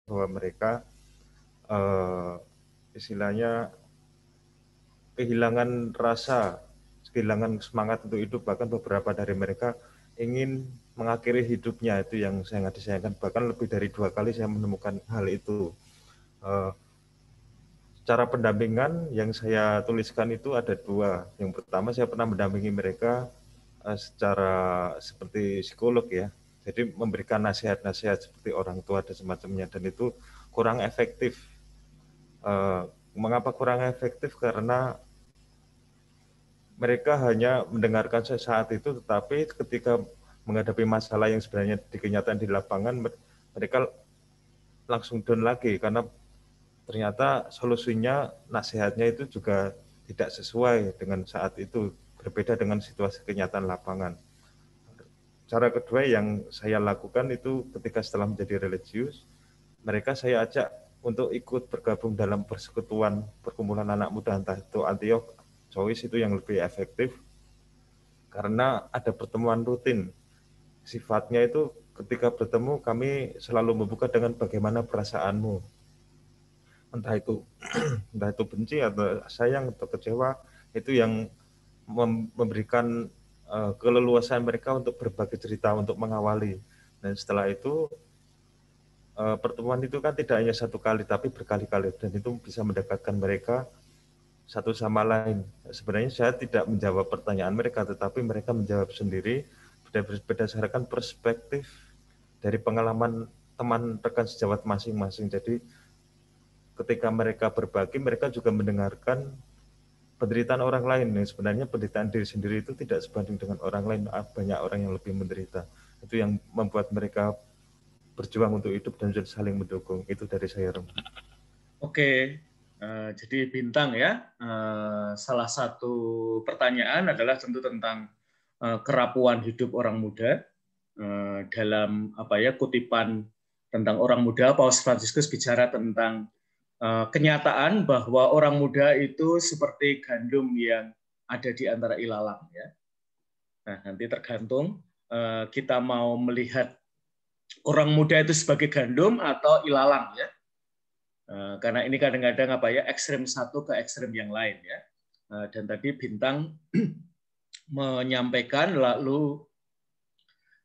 bahwa mereka istilahnya kehilangan rasa, kehilangan semangat untuk hidup, bahkan beberapa dari mereka ingin mengakhiri hidupnya. Itu yang sangat disayangkan, bahkan lebih dari 2 kali saya menemukan hal itu. Cara pendampingan yang saya tuliskan itu ada 2. Yang pertama, saya pernah mendampingi mereka secara seperti psikolog ya, jadi memberikan nasihat-nasihat seperti orang tua dan semacamnya, dan itu kurang efektif. Mengapa kurang efektif? Karena mereka hanya mendengarkan sesaat itu, tetapi ketika menghadapi masalah yang sebenarnya di kenyataan di lapangan, mereka langsung down lagi, karena ternyata solusinya, nasihatnya itu juga tidak sesuai dengan saat itu, berbeda dengan situasi kenyataan lapangan. Cara kedua yang saya lakukan itu ketika setelah menjadi religius, mereka saya ajak untuk ikut bergabung dalam persekutuan perkumpulan anak muda, entah itu Antioch, Choice, itu yang lebih efektif karena ada pertemuan rutin. Sifatnya itu ketika bertemu kami selalu membuka dengan bagaimana perasaanmu, entah itu benci atau sayang atau kecewa, itu yang memberikan keleluasan mereka untuk berbagi cerita, untuk mengawali. Dan setelah itu pertemuan itu kan tidak hanya 1 kali tapi berkali-kali, dan itu bisa mendekatkan mereka satu sama lain. Sebenarnya saya tidak menjawab pertanyaan mereka, tetapi mereka menjawab sendiri berdasarkan perspektif dari pengalaman teman rekan sejawat masing-masing. Jadi ketika mereka berbagi, mereka juga mendengarkan penderitaan orang lain. Sebenarnya penderitaan diri sendiri itu tidak sebanding dengan orang lain. Banyak orang yang lebih menderita. Itu yang membuat mereka berjuang untuk hidup dan saling mendukung. Itu dari saya, Rom. Oke, jadi Bintang ya, salah satu pertanyaan adalah tentu tentang kerapuhan hidup orang muda. Dalam kutipan tentang orang muda, Paus Fransiskus bicara tentang kenyataan bahwa orang muda itu seperti gandum yang ada di antara ilalang ya. Nah, nanti tergantung kita mau melihat orang muda itu sebagai gandum atau ilalang ya. Karena ini kadang-kadang ekstrem satu ke ekstrem yang lain ya. Dan tadi Bintang menyampaikan lalu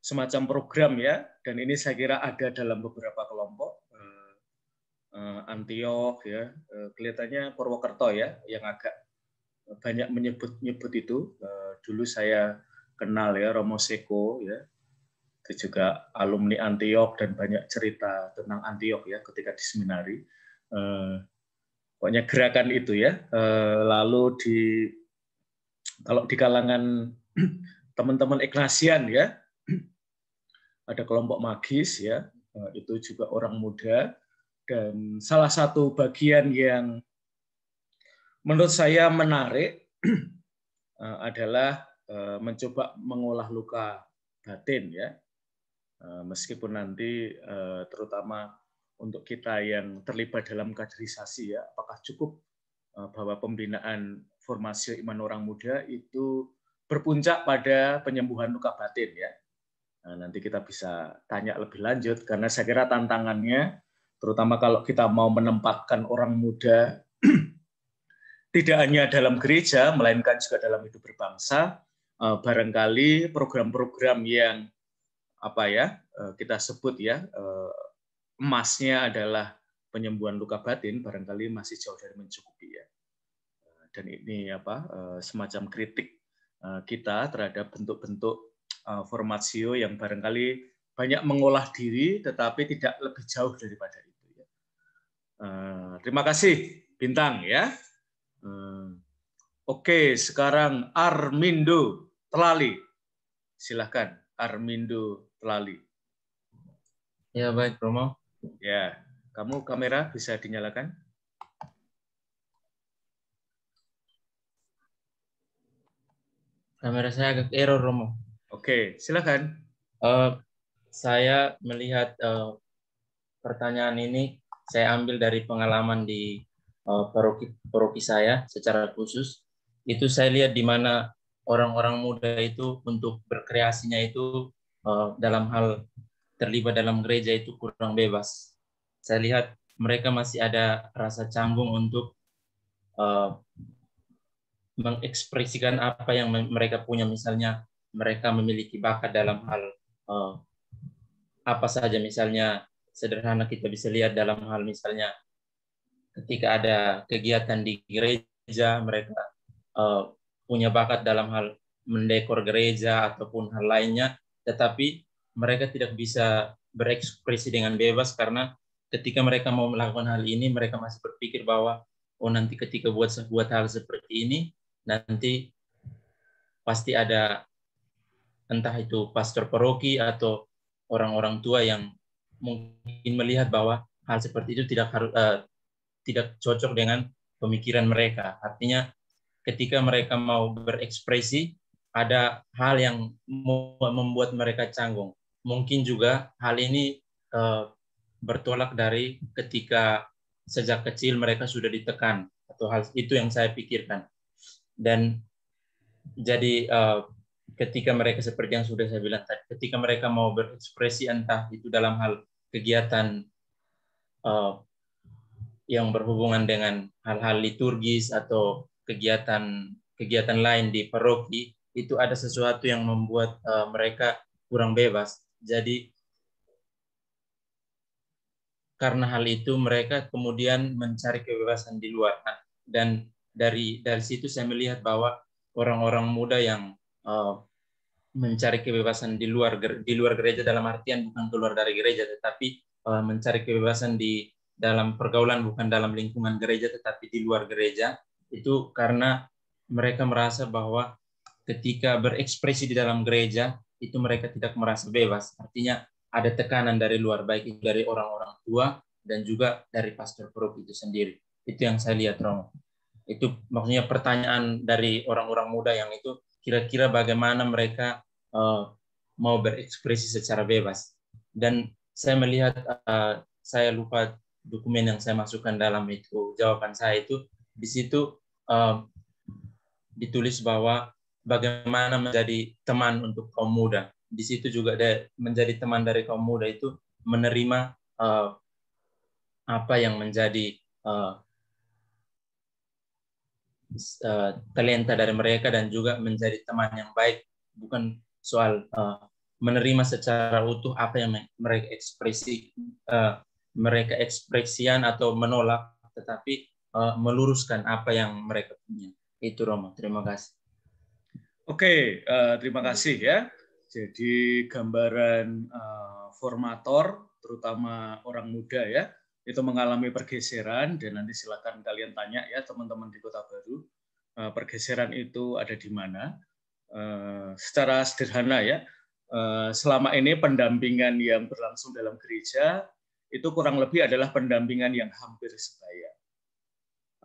semacam program ya, dan ini saya kira ada dalam beberapa kelompok. Antioch ya, kelihatannya Purwokerto ya yang agak banyak menyebut itu. Dulu saya kenal ya Romo Seko ya, itu juga alumni Antioch dan banyak cerita tentang Antioch ya ketika di seminari. Pokoknya gerakan itu ya. Lalu kalau di kalangan teman-teman Ignatian ya, ada kelompok magis ya, itu juga orang muda. Dan salah satu bagian yang menurut saya menarik adalah mencoba mengolah luka batin ya, meskipun nanti terutama untuk kita yang terlibat dalam kaderisasi ya, apakah cukup bahwa pembinaan formasi iman orang muda itu berpuncak pada penyembuhan luka batin ya. Nanti kita bisa tanya lebih lanjut, karena saya kira tantangannya terutama kalau kita mau menempatkan orang muda tidak hanya dalam gereja, melainkan juga dalam hidup berbangsa, barangkali program-program yang kita sebut ya, emasnya adalah penyembuhan luka batin, barangkali masih jauh dari mencukupi ya. Dan ini semacam kritik kita terhadap bentuk-bentuk formatio yang barangkali banyak mengolah diri, tetapi tidak lebih jauh daripada itu. Terima kasih Bintang ya. Oke, sekarang Armindo Telali. Silahkan Armindo Telali. Ya baik Romo. Ya, kamu kamera bisa dinyalakan? Kamera saya agak error Romo. Oke, silakan. Saya melihat pertanyaan ini saya ambil dari pengalaman di paroki saya secara khusus. Itu saya lihat di mana orang-orang muda itu untuk berkreasinya itu dalam hal terlibat dalam gereja itu kurang bebas. saya lihat mereka masih ada rasa canggung untuk mengekspresikan apa yang mereka punya. Misalnya mereka memiliki bakat dalam hal apa saja, misalnya sederhana kita bisa lihat dalam hal misalnya ketika ada kegiatan di gereja, mereka punya bakat dalam hal mendekor gereja ataupun hal lainnya, tetapi mereka tidak bisa berekspresi dengan bebas karena ketika mereka mau melakukan hal ini, mereka masih berpikir bahwa oh nanti ketika buat hal seperti ini, nanti pasti ada entah itu pastor paroki atau orang-orang tua yang mungkin melihat bahwa hal seperti itu tidak cocok dengan pemikiran mereka. Artinya ketika mereka mau berekspresi, ada hal yang membuat mereka canggung. Mungkin juga hal ini bertolak dari ketika sejak kecil mereka sudah ditekan, atau hal itu yang saya pikirkan. Dan jadi ketika mereka seperti yang sudah saya bilang tadi, ketika mereka mau berekspresi entah itu dalam hal kegiatan yang berhubungan dengan hal-hal liturgis atau kegiatan lain di paroki, itu ada sesuatu yang membuat mereka kurang bebas. Jadi karena hal itu mereka kemudian mencari kebebasan di luar. Dan dari situ saya melihat bahwa orang-orang muda yang mencari kebebasan di luar gereja, dalam artian bukan keluar dari gereja, tetapi mencari kebebasan di dalam pergaulan, bukan dalam lingkungan gereja tetapi di luar gereja, itu karena mereka merasa bahwa ketika berekspresi di dalam gereja itu mereka tidak merasa bebas. Artinya ada tekanan dari luar, baik itu dari orang-orang tua dan juga dari pastor paroki itu sendiri. Itu yang saya lihat, Romo. Itu maksudnya pertanyaan dari orang-orang muda yang itu, kira-kira bagaimana mereka mau berekspresi secara bebas. Dan saya melihat, saya lupa dokumen yang saya masukkan dalam itu jawaban saya itu, di situ ditulis bahwa bagaimana menjadi teman untuk kaum muda. Di situ juga ada menjadi teman dari kaum muda itu menerima apa yang menjadi talenta dari mereka dan juga menjadi teman yang baik, bukan soal menerima secara utuh apa yang mereka ekspresian atau menolak, tetapi meluruskan apa yang mereka punya. Itu, Romo. Terima kasih. Oke, terima kasih ya. Jadi gambaran formator, terutama orang muda ya, itu mengalami pergeseran, dan nanti silakan kalian tanya ya teman-teman di Kota Baru, pergeseran itu ada di mana. Secara sederhana ya, selama ini pendampingan yang berlangsung dalam gereja itu kurang lebih adalah pendampingan yang hampir sebaya,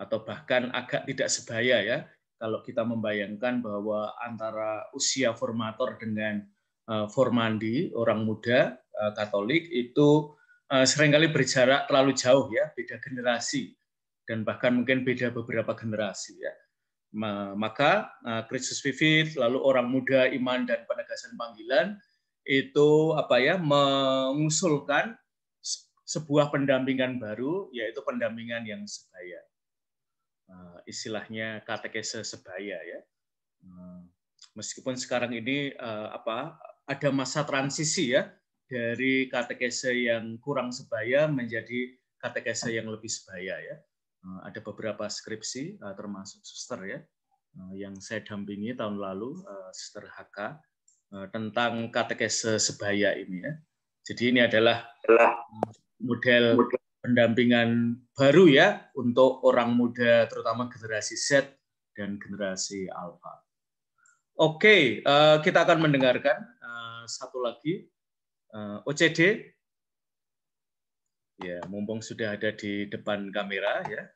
atau bahkan agak tidak sebaya ya, kalau kita membayangkan bahwa antara usia formator dengan formandi, orang muda Katolik itu seringkali berjarak terlalu jauh ya, beda generasi dan bahkan mungkin beda beberapa generasi ya. Maka Kristus Vivit, lalu orang muda iman dan penegasan panggilan itu mengusulkan sebuah pendampingan baru, yaitu pendampingan yang sebaya. Istilahnya katekese sebaya ya. Meskipun sekarang ini ada masa transisi ya, dari katekese yang kurang sebaya menjadi katekese yang lebih sebaya ya. Ada beberapa skripsi termasuk suster ya, yang saya dampingi tahun lalu, Suster HK, tentang katekese sebaya ini ya. Jadi ini adalah model pendampingan baru ya untuk orang muda, terutama generasi Z dan generasi Alpha. Oke, kita akan mendengarkan satu lagi, OCD. Ya, mumpung sudah ada di depan kamera ya.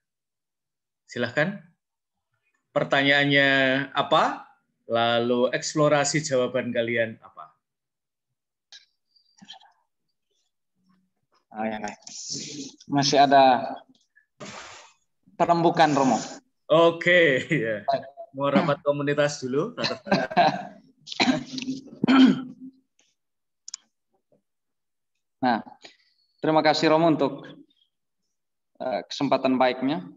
Silahkan. Pertanyaannya apa? Lalu eksplorasi jawaban kalian apa? Masih ada perembukan, Romo. Oke, ya. Mau rapat komunitas dulu. Nah, terima kasih Romo untuk kesempatan baiknya.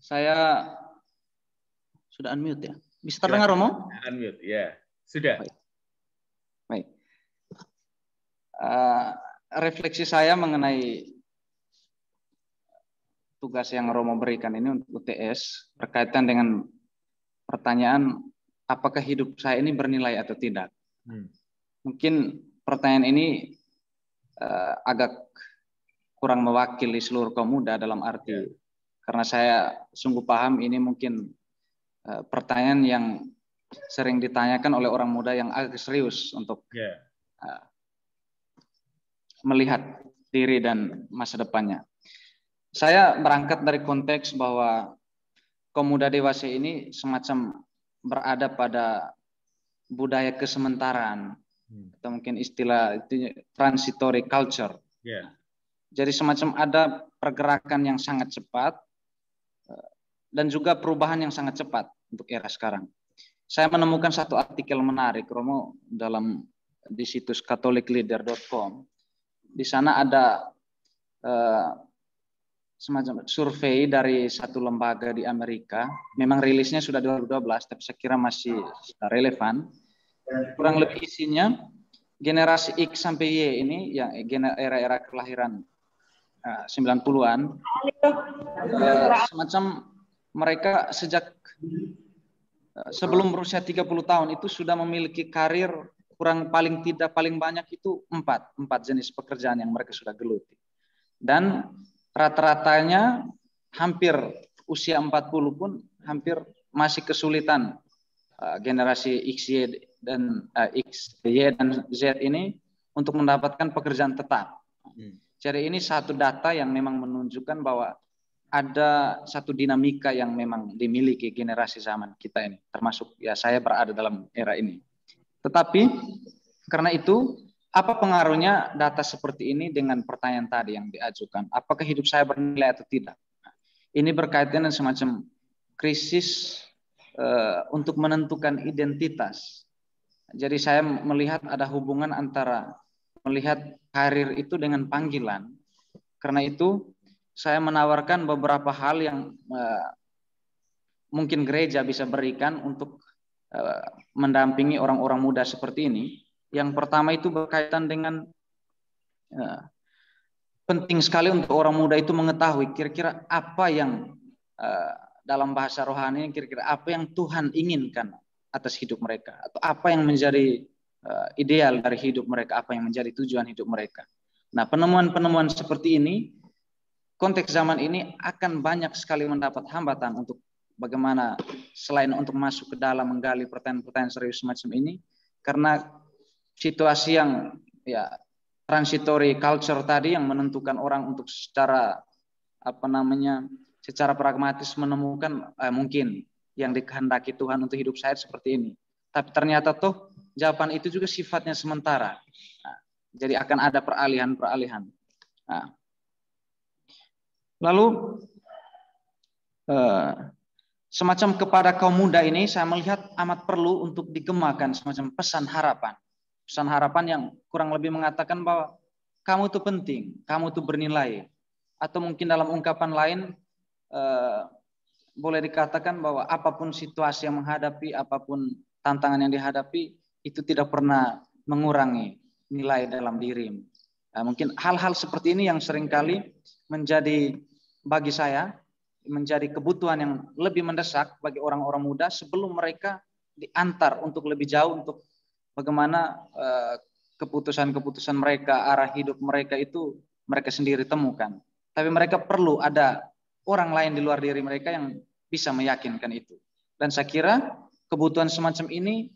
Saya sudah unmute ya. Bisa terdengar, Romo? Unmute, ya. Sudah. Baik. Refleksi saya mengenai tugas yang Romo berikan ini untuk UTS berkaitan dengan pertanyaan apakah hidup saya ini bernilai atau tidak. Mungkin pertanyaan ini agak kurang mewakili seluruh kaum muda dalam arti karena saya sungguh paham ini mungkin pertanyaan yang sering ditanyakan oleh orang muda yang agak serius untuk melihat diri dan masa depannya. Saya berangkat dari konteks bahwa kaum muda dewasa ini semacam berada pada budaya kesementaraan atau mungkin istilah itu transitory culture. Jadi semacam ada pergerakan yang sangat cepat dan juga perubahan yang sangat cepat untuk era sekarang. Saya menemukan satu artikel menarik, Romo, di situs catholicleader.com. Di sana ada semacam survei dari satu lembaga di Amerika. Memang rilisnya sudah 2012, tapi saya kira masih relevan. Kurang lebih isinya generasi X sampai Y ini, yang era-era kelahiran 90-an, semacam mereka sejak sebelum berusia 30 tahun itu sudah memiliki karir paling banyak itu empat jenis pekerjaan yang mereka sudah geluti. Dan rata-ratanya hampir usia 40 pun hampir masih kesulitan generasi XY dan Z ini untuk mendapatkan pekerjaan tetap. Jadi ini satu data yang memang menunjukkan bahwa ada satu dinamika yang memang dimiliki generasi zaman kita ini, termasuk ya saya berada dalam era ini. Tetapi karena itu, apa pengaruhnya data seperti ini dengan pertanyaan tadi yang diajukan? Apakah hidup saya bernilai atau tidak? Ini berkaitan dengan semacam krisis untuk menentukan identitas. Jadi saya melihat ada hubungan antara melihat karir itu dengan panggilan. Karena itu saya menawarkan beberapa hal yang mungkin gereja bisa berikan untuk mendampingi orang-orang muda seperti ini. Yang pertama itu berkaitan dengan penting sekali untuk orang muda itu mengetahui kira-kira apa yang dalam bahasa rohani, kira-kira apa yang Tuhan inginkan atas hidup mereka, atau apa yang menjadi ideal dari hidup mereka, apa yang menjadi tujuan hidup mereka. Nah, penemuan-penemuan seperti ini, konteks zaman ini akan banyak sekali mendapat hambatan untuk bagaimana selain untuk masuk ke dalam menggali pertanyaan-pertanyaan serius semacam ini, karena situasi yang ya transitory culture tadi yang menentukan orang untuk secara secara pragmatis menemukan mungkin yang dikehendaki Tuhan untuk hidup saya seperti ini. Tapi ternyata toh jawaban itu juga sifatnya sementara. Nah, jadi akan ada peralihan-peralihan. Nah, lalu semacam kepada kaum muda ini saya melihat amat perlu untuk digemakan semacam pesan harapan. Pesan harapan yang kurang lebih mengatakan bahwa kamu itu penting, kamu itu bernilai. Atau mungkin dalam ungkapan lain boleh dikatakan bahwa apapun situasi yang menghadapi, apapun tantangan yang dihadapi, itu tidak pernah mengurangi nilai dalam dirimu. Nah, mungkin hal-hal seperti ini yang seringkali menjadi bagi saya menjadi kebutuhan yang lebih mendesak bagi orang-orang muda sebelum mereka diantar untuk lebih jauh untuk bagaimana keputusan-keputusan mereka, arah hidup mereka itu mereka sendiri temukan. Tapi mereka perlu ada orang lain di luar diri mereka yang bisa meyakinkan itu. Dan saya kira kebutuhan semacam ini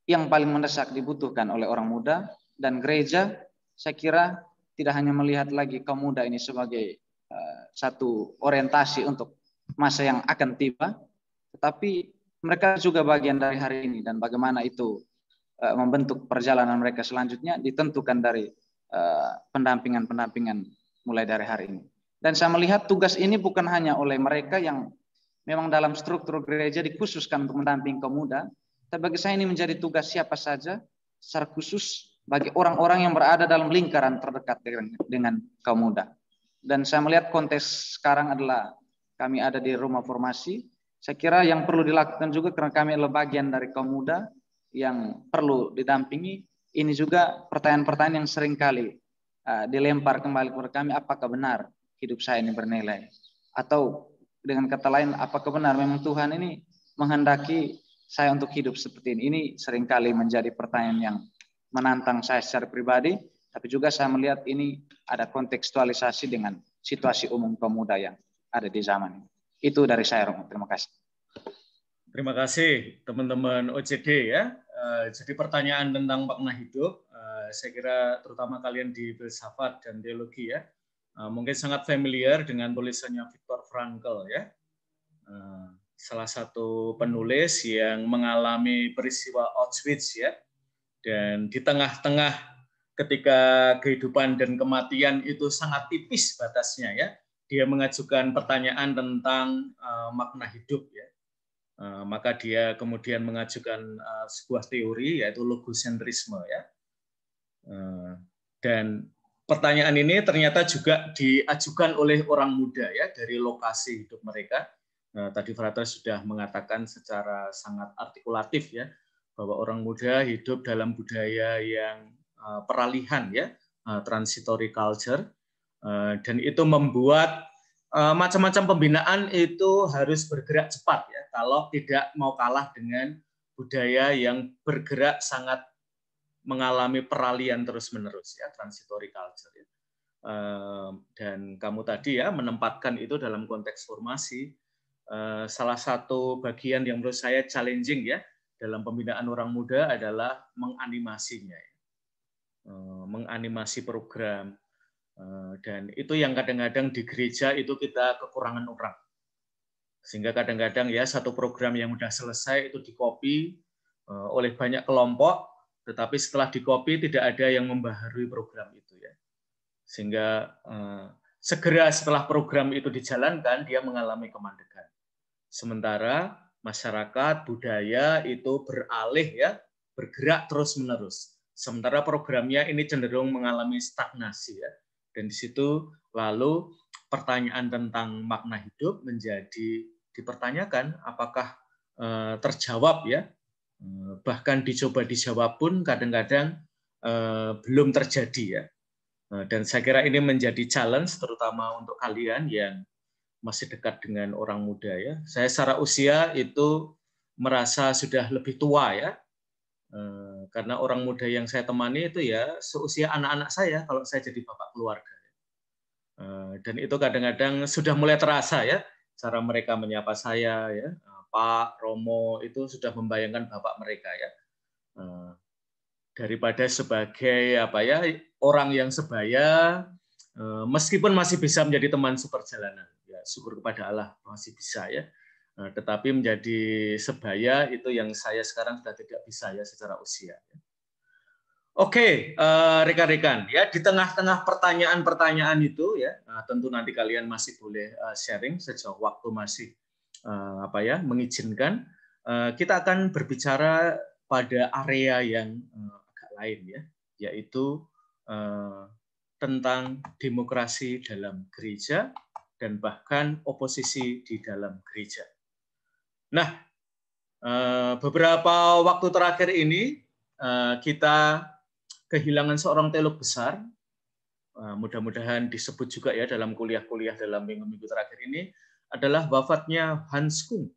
yang paling mendesak dibutuhkan oleh orang muda, dan gereja saya kira tidak hanya melihat lagi kaum muda ini sebagai satu orientasi untuk masa yang akan tiba, tetapi mereka juga bagian dari hari ini, dan bagaimana itu membentuk perjalanan mereka selanjutnya ditentukan dari pendampingan-pendampingan mulai dari hari ini. Dan saya melihat tugas ini bukan hanya oleh mereka yang memang dalam struktur gereja dikhususkan untuk mendampingi kaum muda, tapi bagi saya ini menjadi tugas siapa saja, secara khusus bagi orang-orang yang berada dalam lingkaran terdekat dengan kaum muda. Dan saya melihat konteks sekarang adalah kami ada di rumah formasi. Saya kira yang perlu dilakukan juga karena kami adalah bagian dari kaum muda yang perlu didampingi. Ini juga pertanyaan-pertanyaan yang seringkali dilempar kembali kepada kami, apakah benar hidup saya ini bernilai? Atau dengan kata lain, apakah benar memang Tuhan ini menghendaki saya untuk hidup seperti ini? Ini seringkali menjadi pertanyaan yang menantang saya secara pribadi, tapi juga saya melihat ini ada kontekstualisasi dengan situasi umum pemuda yang ada di zaman ini. Itu dari saya, Romo. Terima kasih. Terima kasih teman-teman OCD ya. Jadi pertanyaan tentang makna hidup, saya kira terutama kalian di filsafat dan teologi ya, mungkin sangat familiar dengan tulisannya Viktor Frankl ya. Salah satu penulis yang mengalami peristiwa Auschwitz ya. Dan di tengah-tengah ketika kehidupan dan kematian itu sangat tipis batasnya ya, dia mengajukan pertanyaan tentang makna hidup ya. Maka dia kemudian mengajukan sebuah teori yaitu logosentrisme ya. Dan pertanyaan ini ternyata juga diajukan oleh orang muda ya dari lokasi hidup mereka. Tadi Frater sudah mengatakan secara sangat artikulatif ya, bahwa orang muda hidup dalam budaya yang peralihan ya, transitory culture, dan itu membuat macam-macam pembinaan itu harus bergerak cepat ya, kalau tidak mau kalah dengan budaya yang bergerak sangat mengalami peralihan terus-menerus ya, transitory culture ya. Dan kamu tadi ya menempatkan itu dalam konteks formasi, salah satu bagian yang menurut saya challenging ya dalam pembinaan orang muda adalah menganimasinya, menganimasi program, dan itu yang kadang-kadang di gereja itu kita kekurangan orang, sehingga kadang-kadang ya satu program yang sudah selesai itu dikopi oleh banyak kelompok, tetapi setelah dikopi tidak ada yang membaharui program itu ya, sehingga segera setelah program itu dijalankan dia mengalami kemandekan, sementara masyarakat, budaya itu beralih ya, bergerak terus-menerus. Sementara programnya ini cenderung mengalami stagnasi ya. Dan di situ lalu pertanyaan tentang makna hidup menjadi dipertanyakan apakah terjawab ya. Bahkan dicoba dijawab pun kadang-kadang belum terjadi ya. Dan saya kira ini menjadi challenge terutama untuk kalian yang masih dekat dengan orang muda ya. Saya secara usia itu merasa sudah lebih tua ya, karena orang muda yang saya temani itu ya seusia anak-anak saya kalau saya jadi bapak keluarga. Dan itu kadang-kadang sudah mulai terasa ya, cara mereka menyapa saya ya, Pak, Romo, itu sudah membayangkan bapak mereka ya. Daripada sebagai apa ya orang yang sebaya, meskipun masih bisa menjadi teman seperjalanan. Syukur kepada Allah masih bisa ya, tetapi menjadi sebaya itu yang saya sekarang sudah tidak bisa ya secara usia. Oke, rekan-rekan ya, di tengah-tengah pertanyaan-pertanyaan itu ya, tentu nanti kalian masih boleh sharing sejauh waktu masih apa ya mengizinkan. Kita akan berbicara pada area yang agak lain ya, yaitu tentang demokrasi dalam gereja dan bahkan oposisi di dalam gereja. Nah, beberapa waktu terakhir ini kita kehilangan seorang teolog besar. Mudah-mudahan disebut juga ya dalam kuliah-kuliah dalam minggu-minggu terakhir ini adalah wafatnya Hans Kung.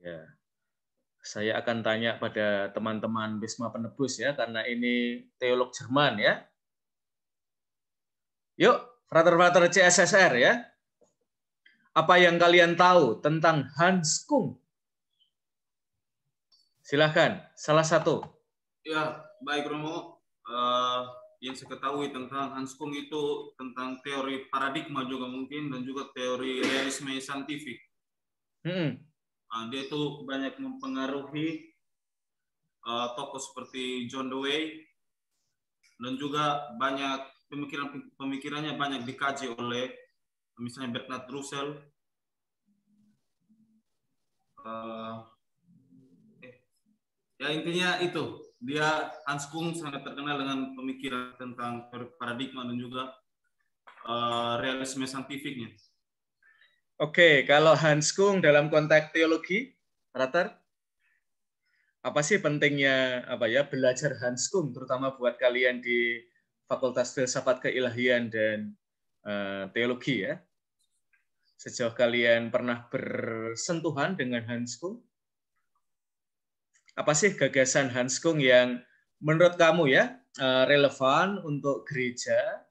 Ya, saya akan tanya pada teman-teman Wisma Penebus ya, karena ini teolog Jerman ya. Yuk. Frater-frater CSSR ya, apa yang kalian tahu tentang Hans Kung? Silahkan, salah satu. Ya, baik Romo. Yang saya ketahui tentang Hans Kung itu tentang teori paradigma juga mungkin, dan juga teori realisme saintifik. Dia itu banyak mempengaruhi tokoh seperti John Dewey, dan juga banyak pemikirannya banyak dikaji oleh misalnya Bertrand Russell. Ya intinya itu. dia Hans Kung sangat terkenal dengan pemikiran tentang paradigma dan juga realisme saintifiknya. Oke, kalau Hans Kung dalam konteks teologi, Rater, apa sih pentingnya belajar Hans Kung, terutama buat kalian di Fakultas Filsafat Keilahian dan Teologi ya? Sejauh kalian pernah bersentuhan dengan Hans Kung? Apa sih gagasan Hans Kung yang menurut kamu ya relevan untuk gereja?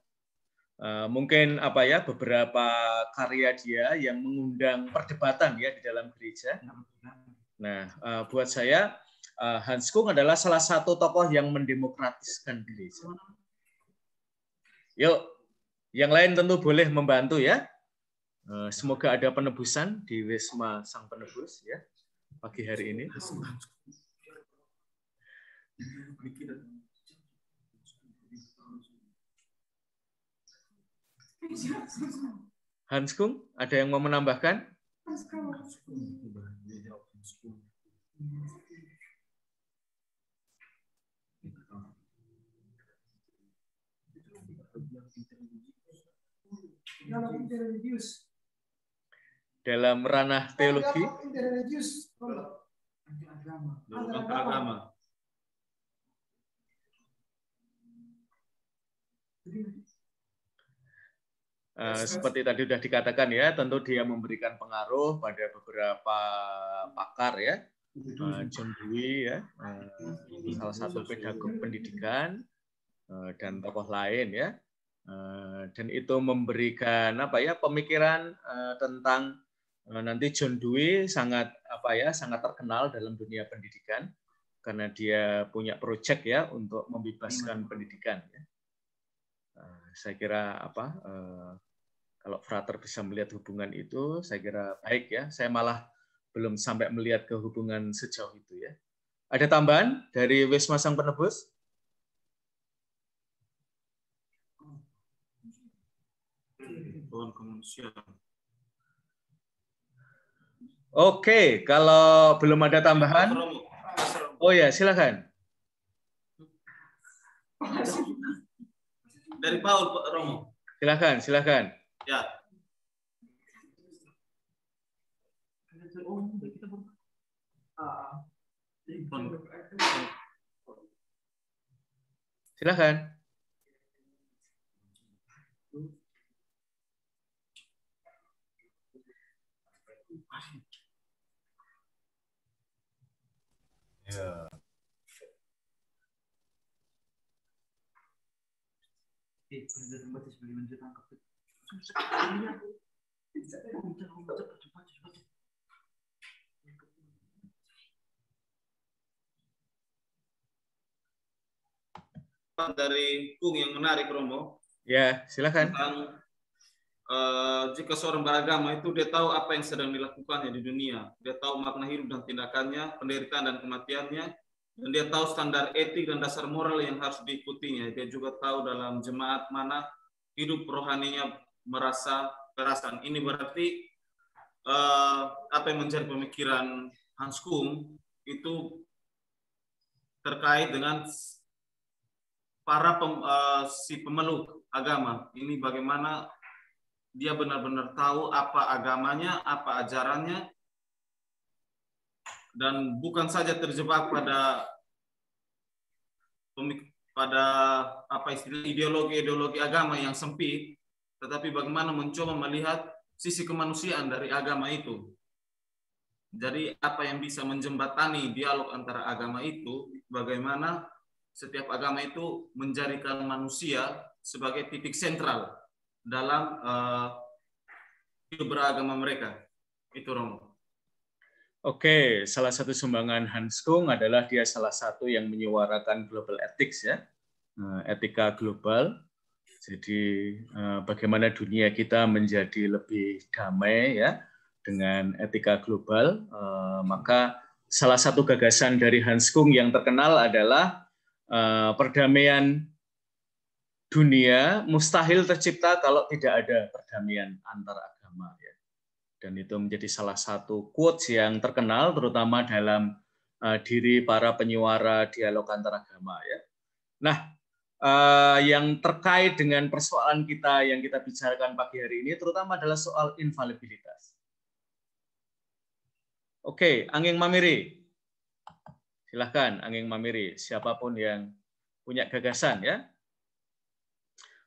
Mungkin beberapa karya dia yang mengundang perdebatan ya di dalam gereja. Nah, buat saya Hans Kung adalah salah satu tokoh yang mendemokratiskan gereja. Yuk, yang lain tentu boleh membantu ya. Semoga ada penebusan di Wisma Sang Penebus ya pagi hari ini. Hans Kung, ada yang mau menambahkan? Dalam ranah teologi, agama. Seperti tadi sudah dikatakan ya, tentu dia memberikan pengaruh pada beberapa pakar ya, John Dewey ya, salah satu pedagog pendidikan dan tokoh lain ya, dan itu memberikan pemikiran tentang nanti John Dewey sangat sangat terkenal dalam dunia pendidikan karena dia punya proyek ya untuk membebaskan pendidikan ya. Saya kira kalau Frater bisa melihat hubungan itu saya kira baik ya. Saya malah belum sampai melihat ke hubungan sejauh itu ya. Ada tambahan dari Wisma Sang Penebus? Oke, kalau belum ada tambahan, oh ya silakan. Dari Paul Romo. Silakan. Ya. Silakan. Ya. Dari Kung yang menarik, Romo. Ya, silakan. Tentang jika seorang beragama itu dia tahu apa yang sedang dilakukannya di dunia, dia tahu makna hidup dan tindakannya, penderitaan dan kematiannya, dan dia tahu standar etik dan dasar moral yang harus diikutinya. Dia juga tahu dalam jemaat mana hidup rohaninya merasa kerasan. Ini berarti apa yang menjadi pemikiran Hans Kung itu terkait dengan para si pemeluk agama. Ini bagaimana dia benar-benar tahu apa agamanya, apa ajarannya, dan bukan saja terjebak pada ideologi agama yang sempit, tetapi bagaimana mencoba melihat sisi kemanusiaan dari agama itu. Jadi apa yang bisa menjembatani dialog antara agama itu, bagaimana setiap agama itu menjadikan manusia sebagai titik sentral dalam hidup beragama mereka. Itu, Romo. Oke, salah satu sumbangan Hans Kung adalah dia salah satu yang menyuarakan global ethics ya, etika global. Jadi bagaimana dunia kita menjadi lebih damai ya dengan etika global. Maka salah satu gagasan dari Hans Kung yang terkenal adalah perdamaian dunia mustahil tercipta kalau tidak ada perdamaian antar agama ya. Dan itu menjadi salah satu quotes yang terkenal terutama dalam diri para penyuara dialog antaragama ya. Nah, yang terkait dengan persoalan kita yang kita bicarakan pagi hari ini terutama adalah soal infalibilitas. Oke, Anging Mamiri. Silahkan Anging Mamiri, siapapun yang punya gagasan ya.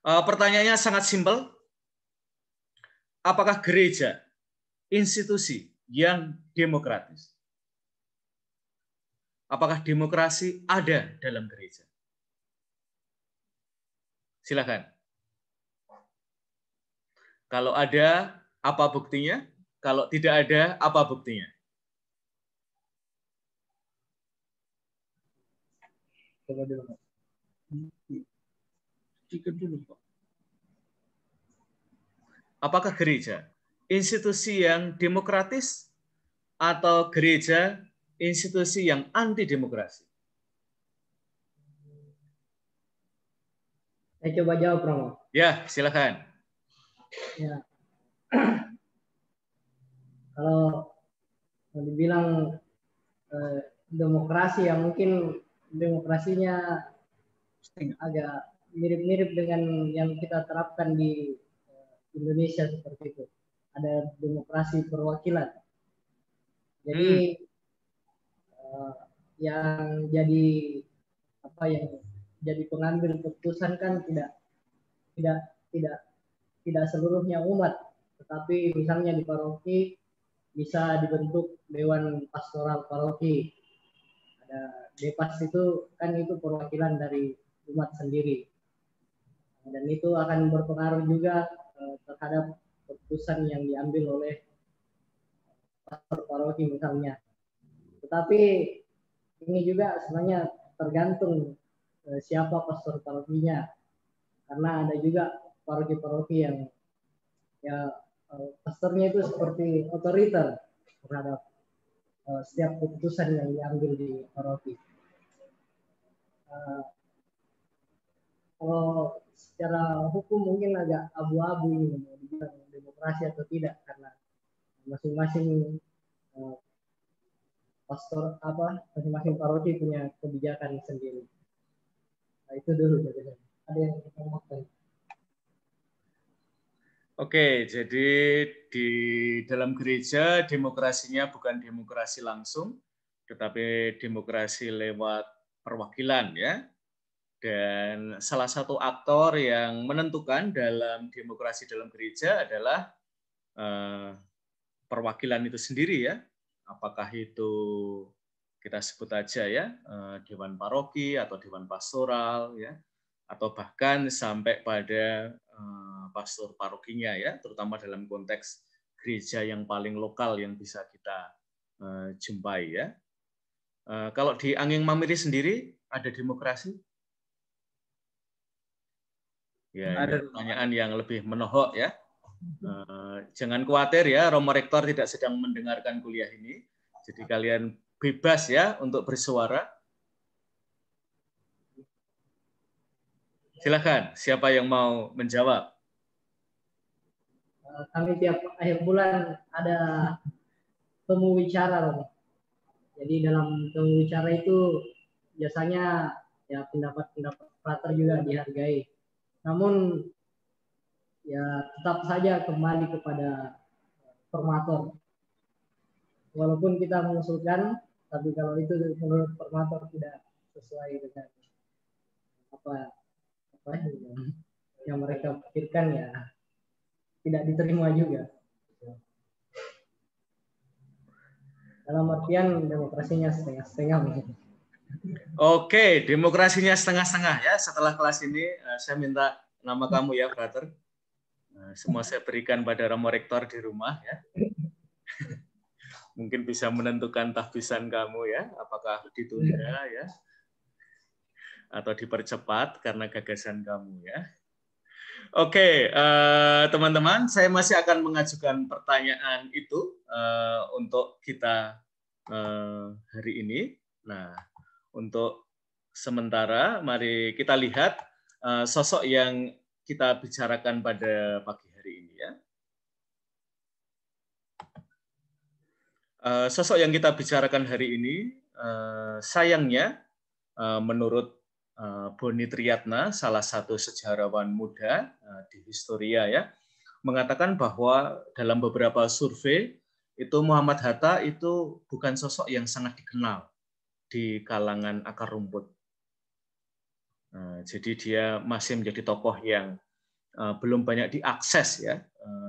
Pertanyaannya sangat simpel. Apakah gereja institusi yang demokratis? Apakah demokrasi ada dalam gereja? Silakan. Kalau ada, apa buktinya? Kalau tidak ada, apa buktinya? Coba dulu, Pak. Apakah gereja institusi yang demokratis atau gereja institusi yang anti demokrasi? Saya coba jawab, Romo. Ya, silakan. Ya. Kalau dibilang demokrasi ya mungkin demokrasinya agak mirip-mirip dengan yang kita terapkan di Indonesia seperti itu. Ada demokrasi perwakilan. Jadi yang jadi pengambil keputusan kan tidak seluruhnya umat, tetapi misalnya di paroki bisa dibentuk dewan pastoral paroki. Ada depas itu kan itu perwakilan dari umat sendiri. Dan itu akan berpengaruh juga terhadap keputusan yang diambil oleh pastor paroki misalnya. Tetapi ini juga sebenarnya tergantung siapa pastor parokinya. Karena ada juga paroki-paroki yang ya pastornya itu seperti otoriter terhadap setiap keputusan yang diambil di paroki. Kalau secara hukum mungkin agak abu-abu ini mau dibilang demokrasi atau tidak karena masing-masing masing-masing paroki punya kebijakan sendiri. Nah, itu dulu. Ada yang kita makan. Oke, jadi di dalam gereja demokrasinya bukan demokrasi langsung, tetapi demokrasi lewat perwakilan ya. Dan salah satu aktor yang menentukan dalam demokrasi dalam gereja adalah perwakilan itu sendiri ya. Apakah itu kita sebut aja ya dewan paroki atau dewan pastoral ya, atau bahkan sampai pada pastor parokinya ya, terutama dalam konteks gereja yang paling lokal yang bisa kita jumpai ya. Kalau di Anging Mamiri sendiri ada demokrasi? Ya, ada pertanyaan yang lebih menohok ya. Jangan khawatir ya, Romo Rektor tidak sedang mendengarkan kuliah ini. Jadi kalian bebas ya untuk bersuara. Silakan, siapa yang mau menjawab? Kami tiap akhir bulan ada temu bicara, Romo. Jadi dalam temu bicara itu biasanya ya pendapat-pendapat frater juga dihargai. Namun ya tetap saja kembali kepada formator. Walaupun kita mengusulkan, tapi kalau itu menurut formator tidak sesuai dengan apa yang mereka pikirkan ya tidak diterima juga. Dalam artian demokrasinya setengah-setengah. Oke, demokrasinya setengah-setengah ya. Setelah kelas ini saya minta nama kamu ya, brother. Semua saya berikan pada Romo Rektor di rumah ya. Mungkin bisa menentukan tahbisan kamu ya, apakah ditunda ya atau dipercepat karena gagasan kamu ya. Oke, teman-teman, saya masih akan mengajukan pertanyaan itu untuk kita hari ini. Nah, untuk sementara, mari kita lihat sosok yang kita bicarakan pada pagi hari ini ya. Sosok yang kita bicarakan hari ini sayangnya menurut Boni Triatna, salah satu sejarawan muda di Historia ya, mengatakan bahwa dalam beberapa survei itu Muhammad Hatta itu bukan sosok yang sangat dikenal di kalangan akar rumput. Jadi dia masih menjadi tokoh yang belum banyak diakses ya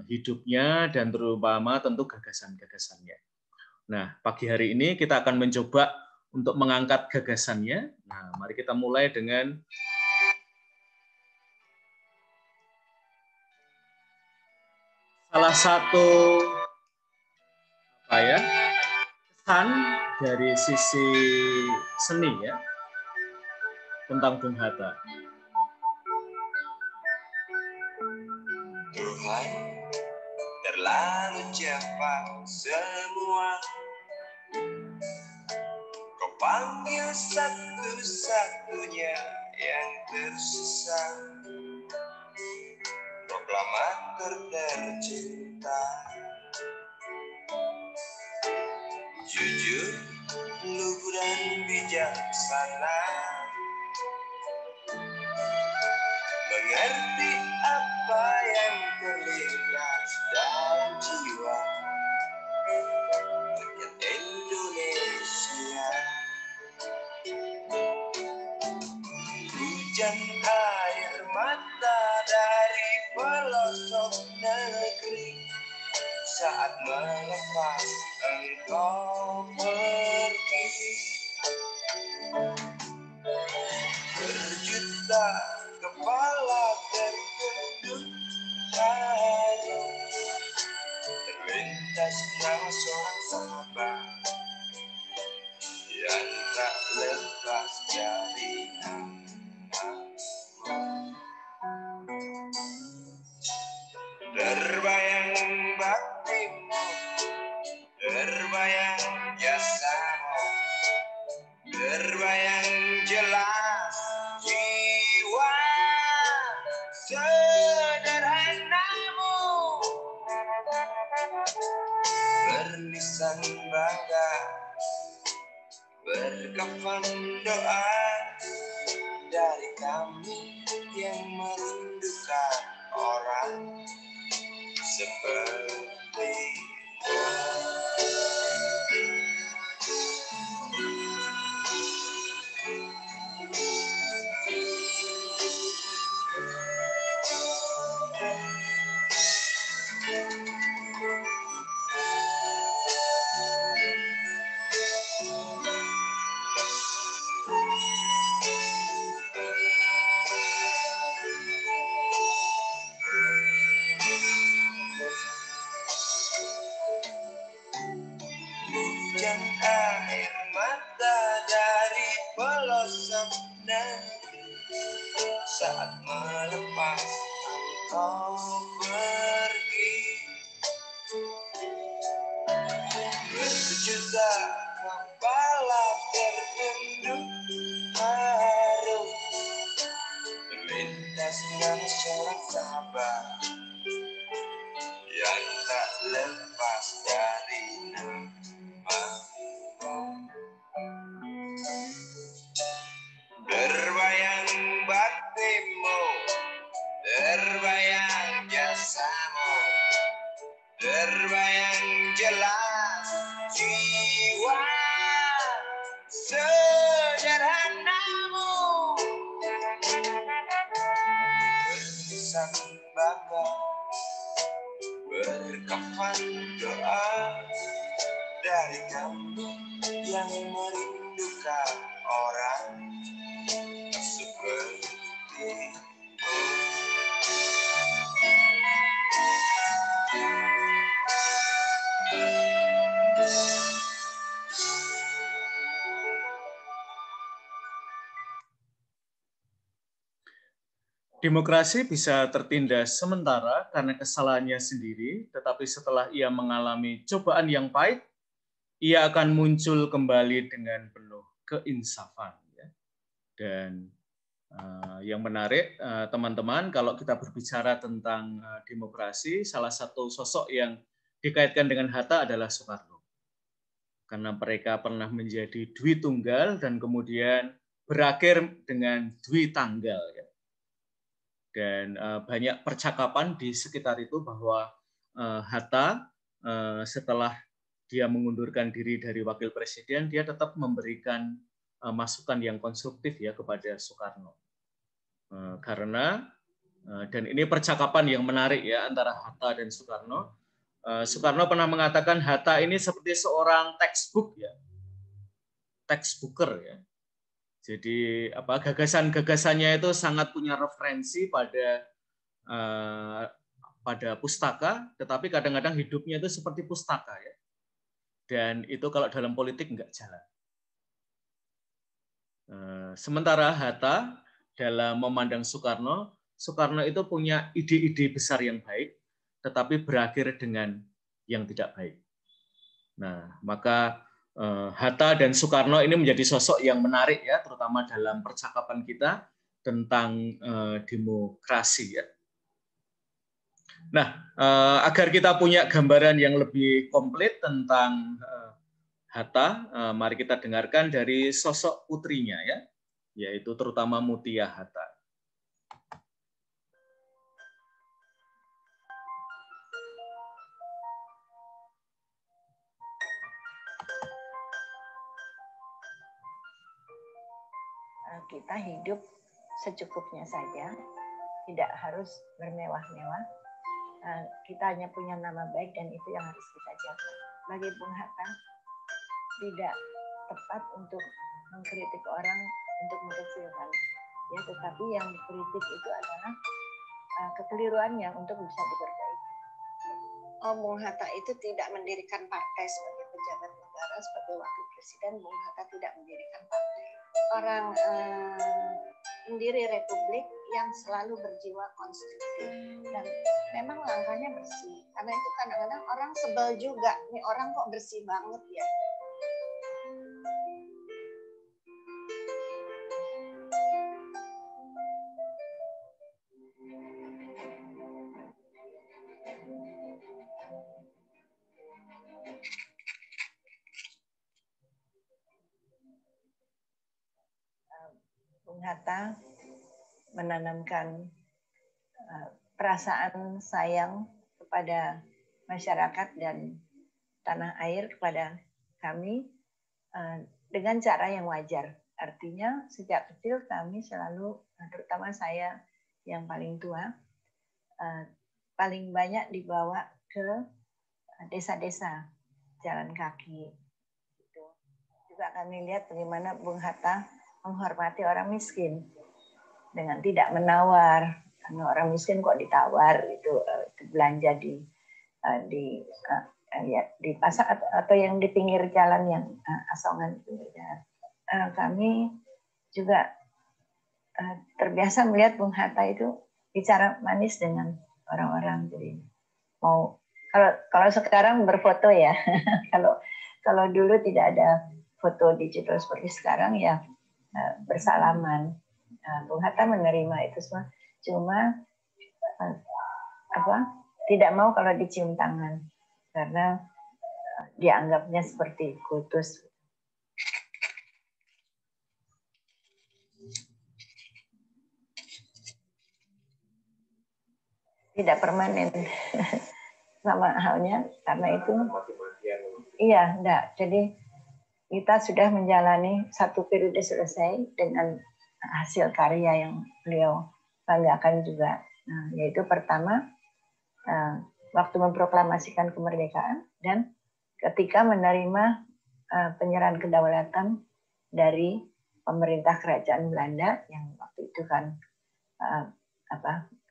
hidupnya dan terutama tentu gagasan-gagasannya. Nah, pagi hari ini kita akan mencoba untuk mengangkat gagasannya. Nah, mari kita mulai dengan salah satu kesan dari sisi seni ya tentang Bung Hatta. Tuhan, terlalu cepat semua. Kau panggil satu-satunya yang tersisa, proklamator tercinta. Jujur, lugu dan bijaksana, mengerti apa yang terlintas dalam jiwa rakyat Indonesia. Hujan air mata dari pelosok negeri saat melepas engkau pergi. Berjuta kepala tertunduk haru, terlintas nama seorang sahabat yang tak lepas dari namamu. Terbayang baktimu, terbayang jasamu, terbayang jelas jiwa sederhanamu, berlisan bangga, berkafan doa dari kami yang merindukan orang seperti hujan air mata dari pelosok negeri saat melepas engkau pergi. Berjuta kepala tertunduk haru, terlintas nama seorang sahabat yang tak lepas dari namamu. Terbayang baktimu, terbayang jasamu, terbayang jelas jiwa sederhanamu, berlisan bangga, berkafan doa dari kami yang merindukan orang seperti Demokrasi bisa tertindas sementara karena kesalahannya sendiri, tetapi setelah ia mengalami cobaan yang pahit, ia akan muncul kembali dengan penuh keinsafan. Dan yang menarik, teman-teman, kalau kita berbicara tentang demokrasi, salah satu sosok yang dikaitkan dengan Hatta adalah Soekarno. karena mereka pernah menjadi Dwi Tunggal dan kemudian berakhir dengan Dwi Tanggal. Dan banyak percakapan di sekitar itu bahwa Hatta setelah dia mengundurkan diri dari wakil presiden, dia tetap memberikan masukan yang konstruktif ya kepada Soekarno. Karena dan ini percakapan yang menarik ya antara Hatta dan Soekarno. Soekarno pernah mengatakan Hatta ini seperti seorang textbook ya, textbooker ya. Jadi gagasan-gagasannya itu sangat punya referensi pada pustaka, tetapi kadang-kadang hidupnya itu seperti pustaka ya. Dan itu kalau dalam politik enggak jalan. Sementara Hatta dalam memandang Soekarno, Soekarno itu punya ide-ide besar yang baik, tetapi berakhir dengan yang tidak baik. Nah, maka Hatta dan Soekarno ini menjadi sosok yang menarik ya, terutama dalam percakapan kita tentang demokrasi ya. Nah, agar kita punya gambaran yang lebih komplit tentang Hatta, mari kita dengarkan dari sosok putrinya ya, yaitu terutama Mutia Hatta. Kita hidup secukupnya saja, tidak harus bermewah-mewah. Kita hanya punya nama baik dan itu yang harus kita jaga. Bagi Bung Hatta, tidak tepat untuk mengkritik orang untuk mengecilkan. Ya, tetapi yang dikritik itu adalah kekeliruannya untuk bisa diperbaiki. Bung Hatta itu tidak mendirikan partai sebagai pejabat negara, sebagai wakil presiden. Bung Hatta tidak mendirikan partai. Orang pendiri republik yang selalu berjiwa konstruktif dan memang langkahnya bersih. Karena itu kadang-kadang orang sebel juga, nih orang kok bersih banget ya. Bung Hatta menanamkan perasaan sayang kepada masyarakat dan tanah air kepada kami dengan cara yang wajar. Artinya sejak kecil kami selalu, terutama saya yang paling tua, paling banyak dibawa ke desa-desa jalan kaki. Gitu. Juga kami lihat bagaimana Bung Hatta menghormati orang miskin dengan tidak menawar, karena orang miskin kok ditawar itu belanja di pasar atau yang di pinggir jalan yang asongan itu. Kami juga terbiasa melihat Bung Hatta itu bicara manis dengan orang-orang. Jadi kalau sekarang berfoto ya, kalau dulu tidak ada foto digital seperti sekarang ya. Bersalaman. Bung Hatta menerima itu semua, cuma tidak mau kalau dicium tangan karena dianggapnya seperti kultus. Tidak permanen. Sama halnya karena itu. Iya, enggak. Jadi kita sudah menjalani satu periode selesai dengan hasil karya yang beliau banggakan juga. Yaitu pertama, waktu memproklamasikan kemerdekaan dan ketika menerima penyerahan kedaulatan dari pemerintah kerajaan Belanda yang waktu itu kan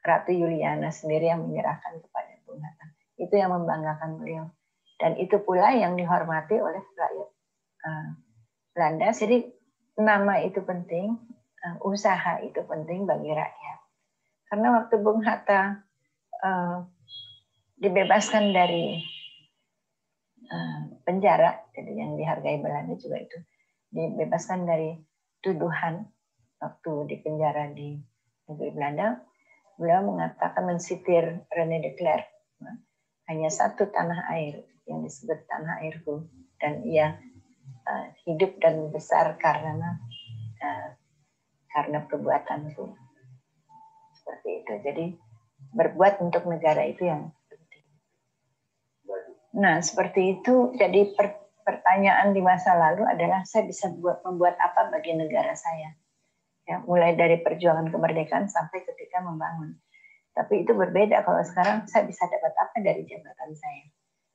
Ratu Juliana sendiri yang menyerahkan kepada Bung Hatta. Itu yang membanggakan beliau. Dan itu pula yang dihormati oleh rakyat Belanda. Jadi nama itu penting, usaha itu penting bagi rakyat. Karena waktu Bung Hatta dibebaskan dari penjara, jadi yang dihargai Belanda juga itu dibebaskan dari tuduhan waktu di penjara di negeri Belanda, beliau mengatakan mensitir René de Clercq, hanya satu tanah air yang disebut tanah airku, dan ia hidup dan besar karena perbuatanku. Seperti itu. Jadi berbuat untuk negara itu yang penting. Nah, seperti itu. Jadi pertanyaan di masa lalu adalah saya bisa membuat apa bagi negara saya. Ya, mulai dari perjuangan kemerdekaan sampai ketika membangun. Tapi itu berbeda kalau sekarang saya bisa dapat apa dari jabatan saya.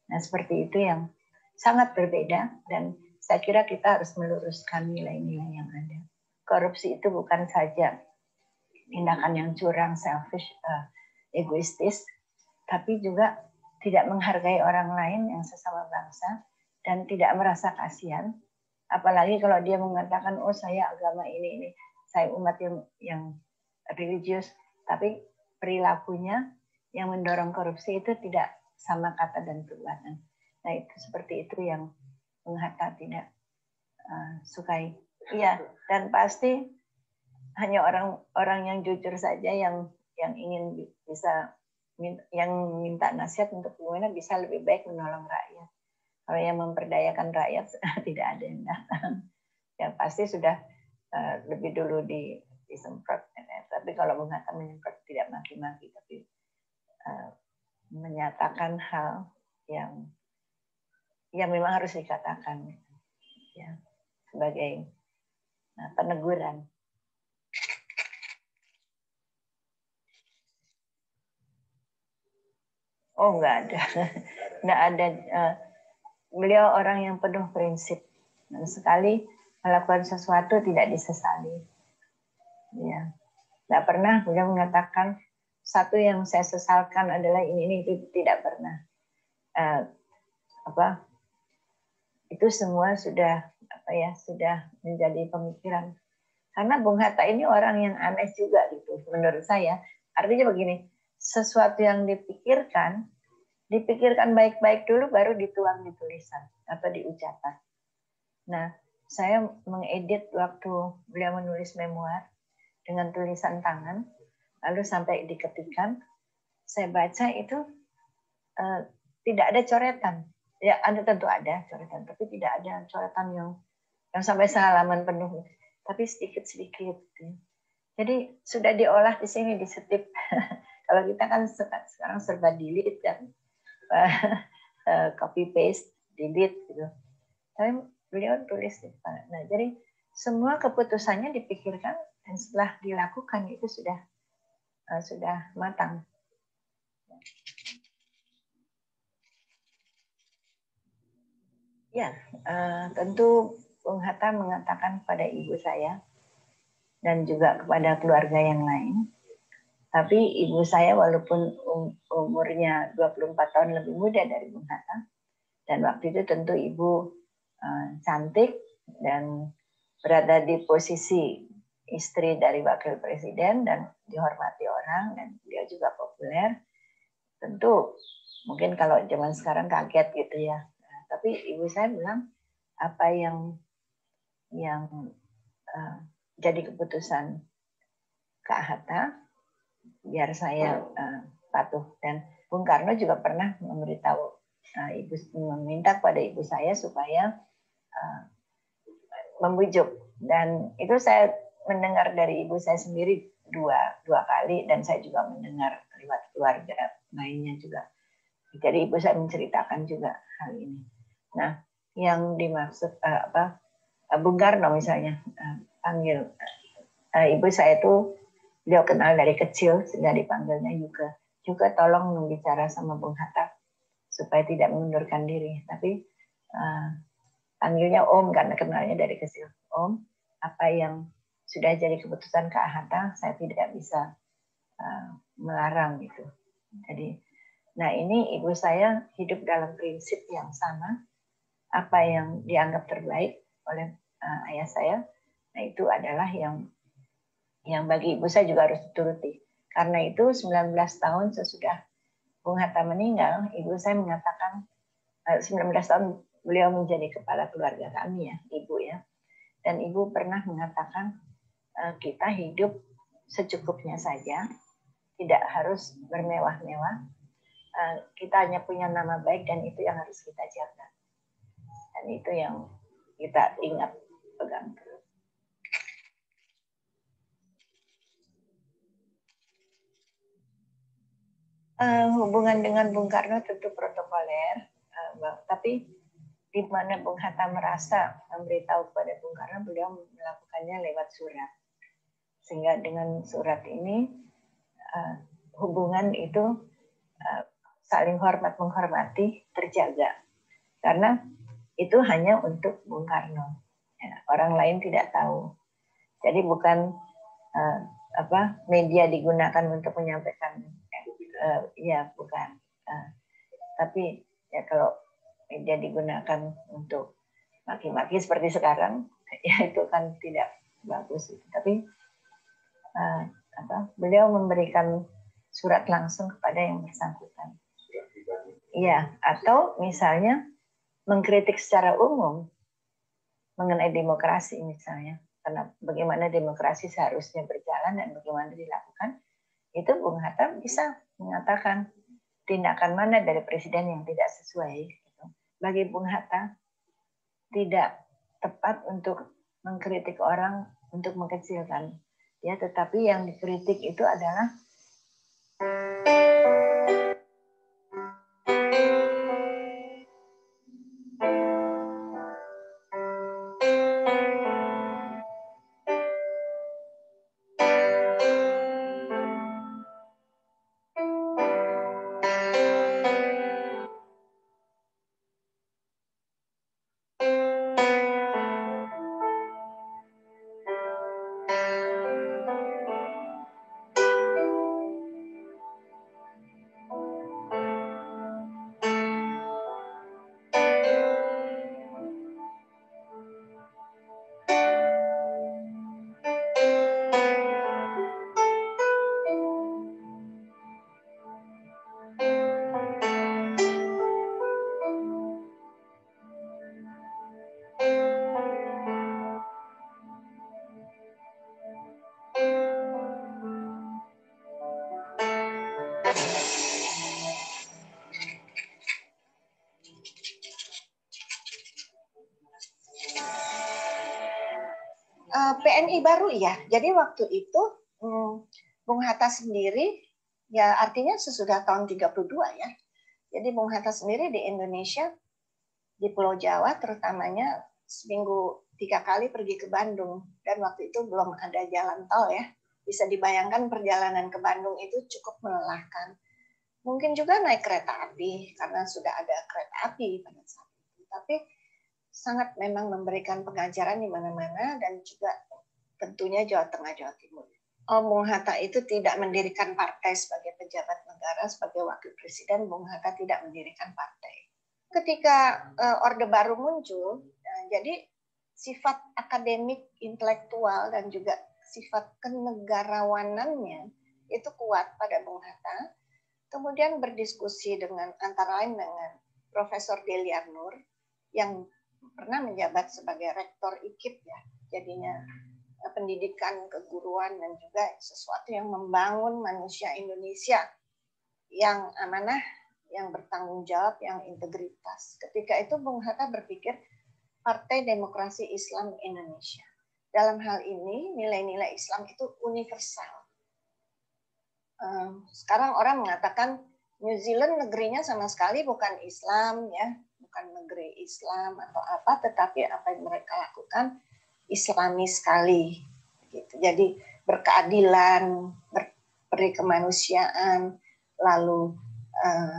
Nah, seperti itu yang sangat berbeda dan saya kira kita harus meluruskan nilai-nilai yang ada. Korupsi itu bukan saja tindakan yang curang, selfish, egoistis, tapi juga tidak menghargai orang lain yang sesama bangsa dan tidak merasa kasihan. Apalagi kalau dia mengatakan, oh saya agama ini, saya umat yang religius, tapi perilakunya yang mendorong korupsi itu tidak sama kata dan perbuatan. Nah itu seperti itu yang Bung Hatta tidak sukai. Iya, dan pasti hanya orang-orang yang jujur saja yang ingin bisa yang minta nasihat untuk bagaimana bisa lebih baik menolong rakyat. Kalau yang memperdayakan rakyat tidak ada yang datang. Yang pasti sudah lebih dulu disemprot. Tapi kalau Bung Hatta menyemprot tidak maki-maki, tapi menyatakan hal yang memang harus dikatakan ya sebagai peneguran. Oh enggak ada. Beliau orang yang penuh prinsip dan sekali melakukan sesuatu tidak disesali. Ya, tidak pernah beliau mengatakan satu yang saya sesalkan adalah ini itu tidak pernah. Itu semua sudah menjadi pemikiran. Karena Bung Hatta ini orang yang aneh juga gitu menurut saya. Artinya begini, sesuatu yang dipikirkan baik-baik dulu baru dituang di tulisan atau di ucapan. Nah, saya mengedit waktu beliau menulis memoir dengan tulisan tangan, lalu sampai diketikan, saya baca itu tidak ada coretan. Ya, tentu ada coretan, tapi tidak ada coretan yang sampai sehalaman penuh, tapi sedikit-sedikit. Jadi sudah diolah di sini, disetip. Kalau kita kan sekarang serba delete dan copy paste, delete gitu. Tapi beliau tulis. Nah, jadi semua keputusannya dipikirkan dan setelah dilakukan itu sudah matang. Ya, tentu Bung Hatta mengatakan kepada ibu saya dan juga kepada keluarga yang lain. Tapi ibu saya walaupun umurnya 24 tahun lebih muda dari Bung Hatta, dan waktu itu tentu ibu cantik dan berada di posisi istri dari wakil presiden dan dihormati orang dan dia juga populer. Tentu mungkin kalau zaman sekarang kaget gitu ya. Tapi ibu saya bilang apa yang jadi keputusan Kak Hatta biar saya patuh. Dan Bung Karno juga pernah memberitahu meminta kepada ibu saya supaya membujuk. Dan itu saya mendengar dari ibu saya sendiri dua kali dan saya juga mendengar lewat keluarga lainnya juga. Jadi ibu saya menceritakan juga hal ini. Nah, yang dimaksud Bung Karno misalnya panggil ibu saya itu beliau kenal dari kecil sehingga dipanggilnya juga tolong membicara sama Bung Hatta supaya tidak mengundurkan diri. Tapi panggilnya Om karena kenalnya dari kecil. Om, apa yang sudah jadi keputusan Kak Hatta saya tidak bisa melarang gitu. Jadi, nah ini ibu saya hidup dalam prinsip yang sama. Apa yang dianggap terbaik oleh ayah saya, nah itu adalah yang bagi ibu saya juga harus dituruti. Karena itu 19 tahun sesudah Bung Hatta meninggal, ibu saya mengatakan 19 tahun beliau menjadi kepala keluarga kami ya, ibu ya. Dan ibu pernah mengatakan kita hidup secukupnya saja, tidak harus bermewah-mewah. Kita hanya punya nama baik dan itu yang harus kita jaga. Dan itu yang kita ingat, pegang terus. Hubungan dengan Bung Karno tentu protokoler, tapi di mana Bung Hatta merasa memberitahu kepada Bung Karno, beliau melakukannya lewat surat. Sehingga dengan surat ini hubungan itu saling hormat menghormati terjaga. Karena itu hanya untuk Bung Karno. Ya, orang lain tidak tahu. Jadi bukan media digunakan untuk menyampaikan, ya bukan. Tapi ya kalau media digunakan untuk maki-maki seperti sekarang, ya itu kan tidak bagus. Tapi beliau memberikan surat langsung kepada yang bersangkutan. Iya, atau misalnya mengkritik secara umum mengenai demokrasi misalnya, karena bagaimana demokrasi seharusnya berjalan dan bagaimana dilakukan, itu Bung Hatta bisa mengatakan tindakan mana dari presiden yang tidak sesuai. Bagi Bung Hatta tidak tepat untuk mengkritik orang untuk mengkecilkan, ya, tetapi yang dikritik itu adalah PNI baru ya. Jadi waktu itu Bung Hatta sendiri, ya artinya sesudah tahun 32 ya. Jadi Bung Hatta sendiri di Indonesia, di Pulau Jawa terutamanya, seminggu 3 kali pergi ke Bandung. Dan waktu itu belum ada jalan tol ya. Bisa dibayangkan perjalanan ke Bandung itu cukup melelahkan. Mungkin juga naik kereta api, karena sudah ada kereta api pada saat itu. Tapi sangat memang memberikan pengajaran di mana-mana, dan juga tentunya Jawa Tengah, Jawa Timur. Bung Hatta itu tidak mendirikan partai sebagai pejabat negara, sebagai wakil presiden. Bung Hatta tidak mendirikan partai. Ketika Orde Baru muncul, jadi sifat akademik, intelektual, dan juga sifat kenegarawanannya itu kuat pada Bung Hatta. Kemudian berdiskusi dengan antara lain dengan Profesor Deliar Nur yang pernah menjabat sebagai rektor IKIP ya, jadinya pendidikan, keguruan, dan juga sesuatu yang membangun manusia Indonesia yang amanah, yang bertanggung jawab, yang integritas. Ketika itu Bung Hatta berpikir Partai Demokrasi Islam Indonesia. Dalam hal ini nilai-nilai Islam itu universal. Sekarang orang mengatakan New Zealand negerinya sama sekali bukan Islam ya, bukan negeri Islam atau apa, tetapi apa yang mereka lakukan Islami sekali, gitu. Jadi berkeadilan, beri kemanusiaan, lalu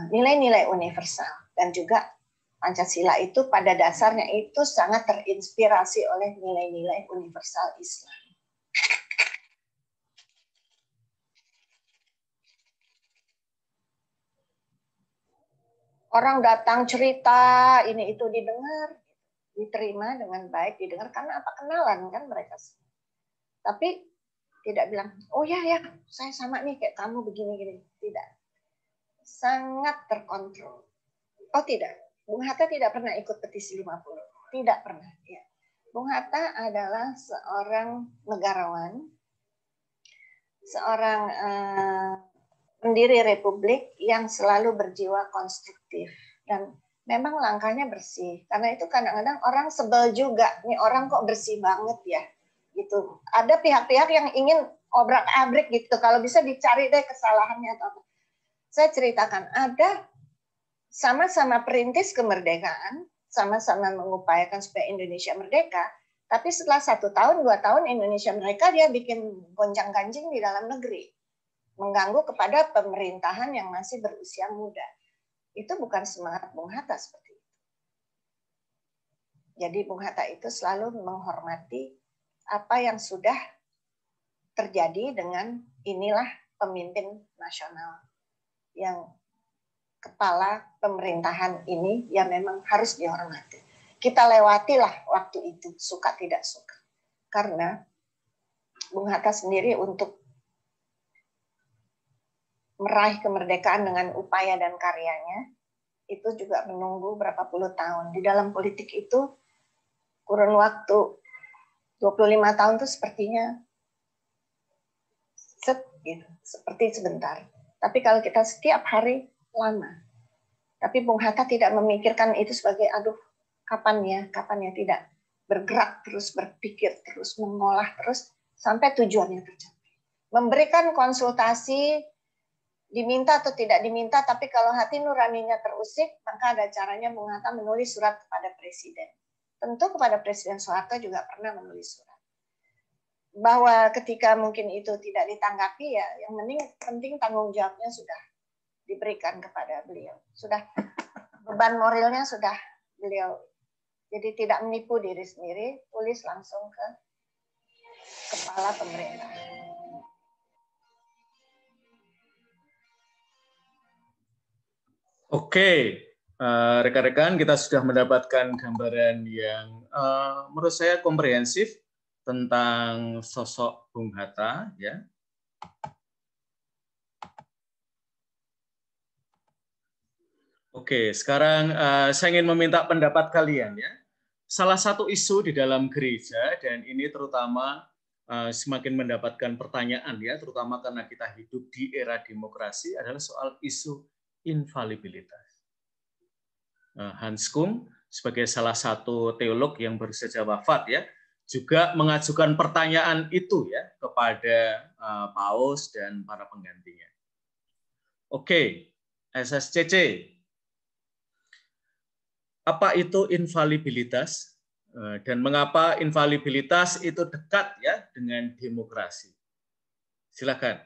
nilai-nilai universal, dan juga Pancasila itu pada dasarnya itu sangat terinspirasi oleh nilai-nilai universal Islam. Orang datang cerita ini itu didengar, diterima dengan baik, didengar karena apa, kenalan kan mereka. Tapi tidak bilang, oh ya saya sama nih kayak kamu begini-gini. Tidak. Sangat terkontrol. Oh tidak, Bung Hatta tidak pernah ikut petisi 50. Tidak pernah. Ya. Bung Hatta adalah seorang negarawan, seorang pendiri republik yang selalu berjiwa konstruktif. Dan memang langkahnya bersih. Karena itu kadang-kadang orang sebel juga, nih orang kok bersih banget ya, gitu. Ada pihak-pihak yang ingin obrak-abrik gitu, kalau bisa dicari deh kesalahannya atau apa. Saya ceritakan, ada sama-sama perintis kemerdekaan, sama-sama mengupayakan supaya Indonesia merdeka, tapi setelah 1 tahun, 2 tahun Indonesia mereka dia bikin gonjang-ganjing di dalam negeri, mengganggu kepada pemerintahan yang masih berusia muda. Itu bukan semangat Bung Hatta seperti itu. Jadi Bung Hatta itu selalu menghormati apa yang sudah terjadi dengan inilah pemimpin nasional yang kepala pemerintahan ini yang memang harus dihormati. Kita lewatilah waktu itu, suka tidak suka. Karena Bung Hatta sendiri untuk meraih kemerdekaan dengan upaya dan karyanya, itu juga menunggu berapa puluh tahun. Di dalam politik itu, kurun waktu 25 tahun itu sepertinya gitu, seperti sebentar. Tapi kalau kita setiap hari, lama. Tapi Bung Hatta tidak memikirkan itu sebagai, aduh, kapan ya, tidak. Bergerak terus, berpikir terus, mengolah terus, sampai tujuannya tercapai. Memberikan konsultasi, diminta atau tidak diminta, tapi kalau hati nuraninya terusik, maka ada caranya Bung Hatta menulis surat kepada Presiden. Tentu kepada Presiden Soeharto juga pernah menulis surat. Bahwa ketika mungkin itu tidak ditanggapi, ya yang penting tanggung jawabnya sudah diberikan kepada beliau. Sudah beban moralnya sudah beliau. Jadi tidak menipu diri sendiri, tulis langsung ke kepala pemerintah. Oke, rekan-rekan, kita sudah mendapatkan gambaran yang menurut saya komprehensif tentang sosok Bung Hatta, ya. Oke, sekarang saya ingin meminta pendapat kalian, ya. Salah satu isu di dalam gereja, dan ini terutama semakin mendapatkan pertanyaan, ya, terutama karena kita hidup di era demokrasi, adalah soal isu infalibilitas. Hans Kung sebagai salah satu teolog yang baru saja wafat, ya, juga mengajukan pertanyaan itu, ya, kepada Paus dan para penggantinya. Oke, SSCC, apa itu infalibilitas dan mengapa infalibilitas itu dekat, ya, dengan demokrasi? Silakan.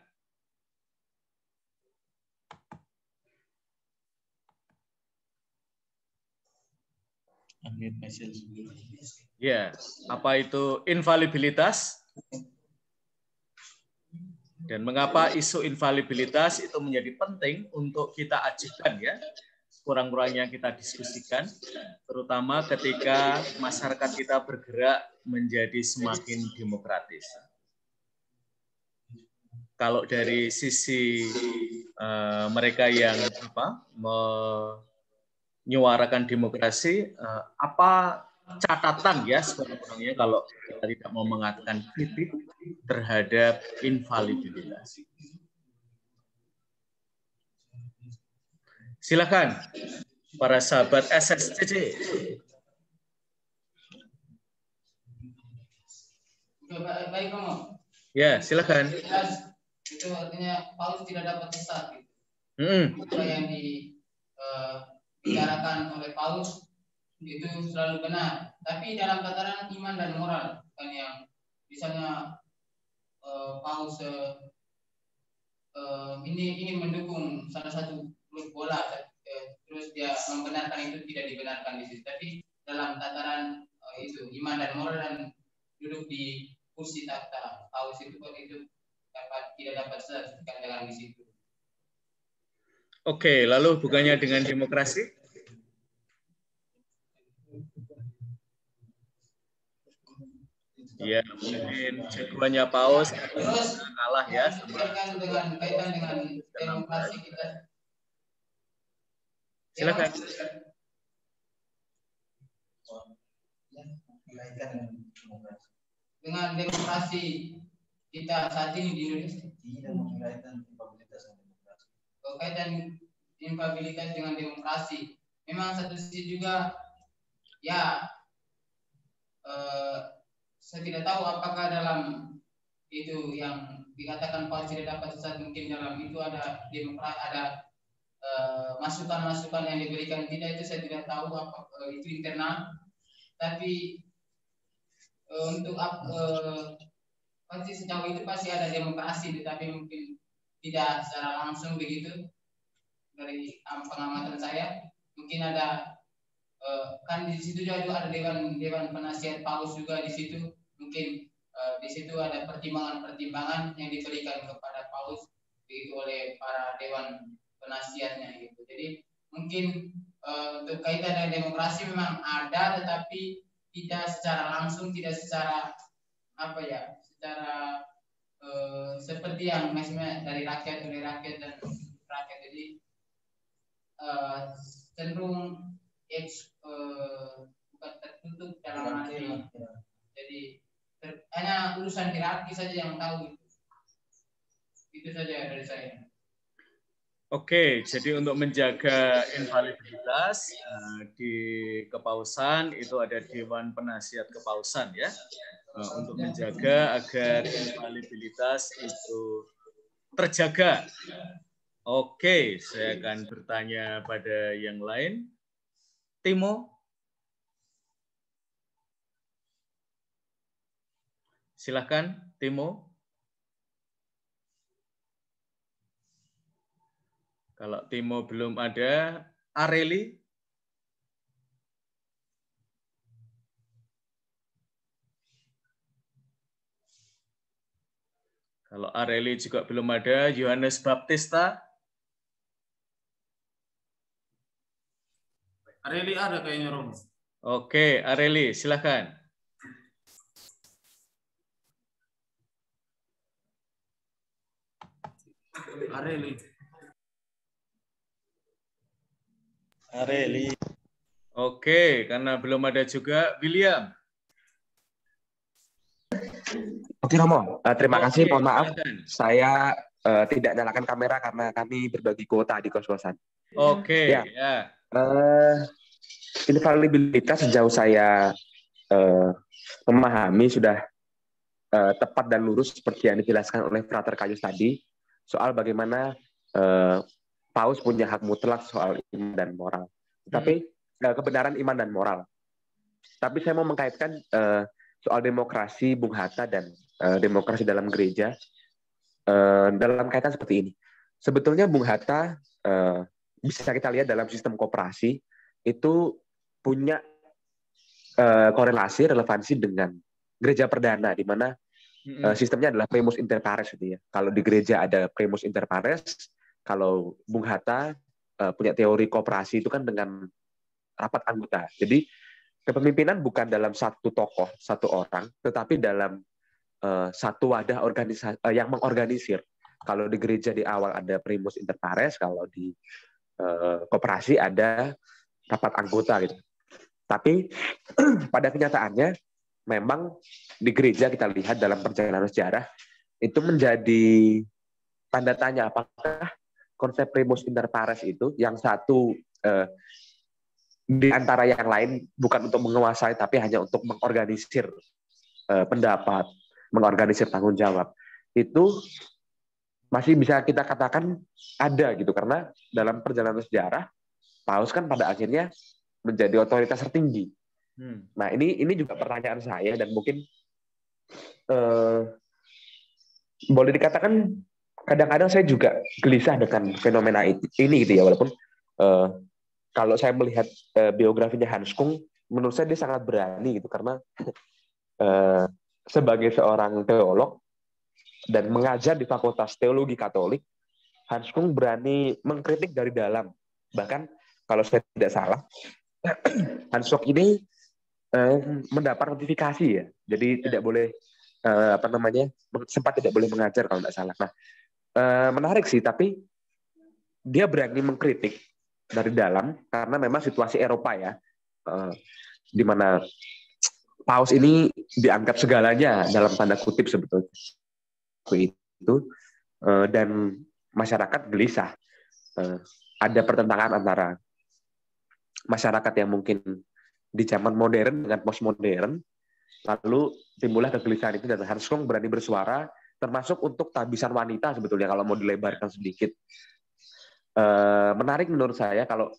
Ya, apa itu infalibilitas? Dan mengapa isu infalibilitas itu menjadi penting untuk kita ajukan, ya? Kurang-kurangnya kita diskusikan, terutama ketika masyarakat kita bergerak menjadi semakin demokratis. Kalau dari sisi mereka yang menyuarakan demokrasi, apa catatan, ya, sebenarnya kalau kita tidak mau mengatakan kritik terhadap infalibilitas? Silakan para sahabat SSCC. Baik, Romo. Ya, silakan. Itu artinya Paulus tidak dapat sesat. Apa yang dibicarakan oleh Paulus itu selalu benar. Tapi dalam tataran iman dan moral, kan yang misalnya Paulus ini mendukung salah satu klub bola, terus dia membenarkan itu tidak dibenarkan di situ. Tapi dalam tataran itu iman dan moral dan duduk di kursi tahta Paulus itu tidak dapat sesuatu di situ. Oke, lalu bukannya dengan demokrasi? Ya, mungkin jagoannya Paus terus kalah, ya, kaitan dengan demokrasi kita. Silakan. Dengan demokrasi kita saat ini di Indonesia tidak mengkaitkan infabilitas dengan demokrasi. Kaitan infabilitas dengan demokrasi, memang satu sisi juga ya saya tidak tahu apakah dalam itu yang dikatakan Paus tidak dapat sesat, mungkin dalam itu ada masukan-masukan yang diberikan, tidak, itu saya tidak tahu apa itu internal. Tapi untuk pasti sejauh itu pasti ada demokrasi, tetapi mungkin tidak secara langsung begitu dari pengamatan saya. Mungkin ada kan di situ juga ada dewan penasihat Paus juga di situ, mungkin di situ ada pertimbangan-pertimbangan yang diberikan kepada Paus begitu oleh para dewan penasihatnya gitu. Jadi mungkin untuk kaitan dengan demokrasi memang ada, tetapi tidak secara langsung, tidak secara secara seperti yang maksudnya dari rakyat oleh rakyat dan rakyat. Jadi cenderung bukan tertutup dalam arti. Jadi hanya urusan hierarki saja yang tahu. Itu saja dari saya. Oke, jadi untuk menjaga invaliditas di kepausan itu ada Dewan Penasihat Kepausan ya, untuk menjaga agar invaliditas itu terjaga. Oke, saya akan bertanya pada yang lain. Timo, silahkan Timo. Kalau Timo belum ada, Areli. Kalau Areli juga belum ada, Yohanes Baptista. Areli ada kayaknya, Rom. Oke, Areli, silahkan. Areli. Oke, karena belum ada juga, William. Oke, Romo. Terima kasih. Mohon maaf, saya tidak nyalakan kamera karena kami berbagi kuota di kos-kosan. Oke, ya. Invaliditas sejauh saya memahami sudah tepat dan lurus seperti yang dijelaskan oleh Frater Kayus tadi, soal bagaimana Paus punya hak mutlak soal iman dan moral. Tapi kebenaran iman dan moral. Tapi saya mau mengkaitkan soal demokrasi Bung Hatta dan demokrasi dalam gereja dalam kaitan seperti ini. Sebetulnya Bung Hatta bisa kita lihat dalam sistem koperasi itu punya korelasi, relevansi dengan gereja perdana, di mana sistemnya adalah primus inter pares gitu ya. Kalau di gereja ada primus inter pares, kalau Bung Hatta punya teori koperasi itu kan dengan rapat anggota. Jadi kepemimpinan bukan dalam satu tokoh, satu orang, tetapi dalam satu wadah organisasi yang mengorganisir. Kalau di gereja di awal ada primus inter pares, kalau di koperasi ada rapat anggota gitu. Tapi pada kenyataannya memang di gereja kita lihat dalam perjalanan sejarah itu menjadi tanda tanya apakah konsep primus inter pares itu yang satu di antara yang lain bukan untuk menguasai tapi hanya untuk mengorganisir pendapat, mengorganisir tanggung jawab. Itu masih bisa kita katakan ada gitu, karena dalam perjalanan sejarah Paus kan pada akhirnya menjadi otoritas tertinggi. Nah, ini juga pertanyaan saya dan mungkin boleh dikatakan kadang-kadang saya juga gelisah dengan fenomena ini gitu ya, walaupun kalau saya melihat biografinya Hans Kung, menurut saya dia sangat berani gitu, karena sebagai seorang teolog dan mengajar di Fakultas Teologi Katolik, Hans Kung berani mengkritik dari dalam. Bahkan kalau saya tidak salah, Hans Kung ini mendapat notifikasi ya, jadi tidak boleh sempat tidak boleh mengajar kalau tidak salah. Nah, menarik sih, tapi dia berani mengkritik dari dalam karena memang situasi Eropa ya, di mana Paus ini dianggap segalanya dalam tanda kutip sebetulnya itu, dan masyarakat gelisah. Ada pertentangan antara masyarakat yang mungkin di zaman modern dengan postmodern, lalu timbullah kegelisahan itu dan Hanscom berani bersuara, termasuk untuk tabisan wanita sebetulnya kalau mau dilebarkan sedikit. Menarik menurut saya kalau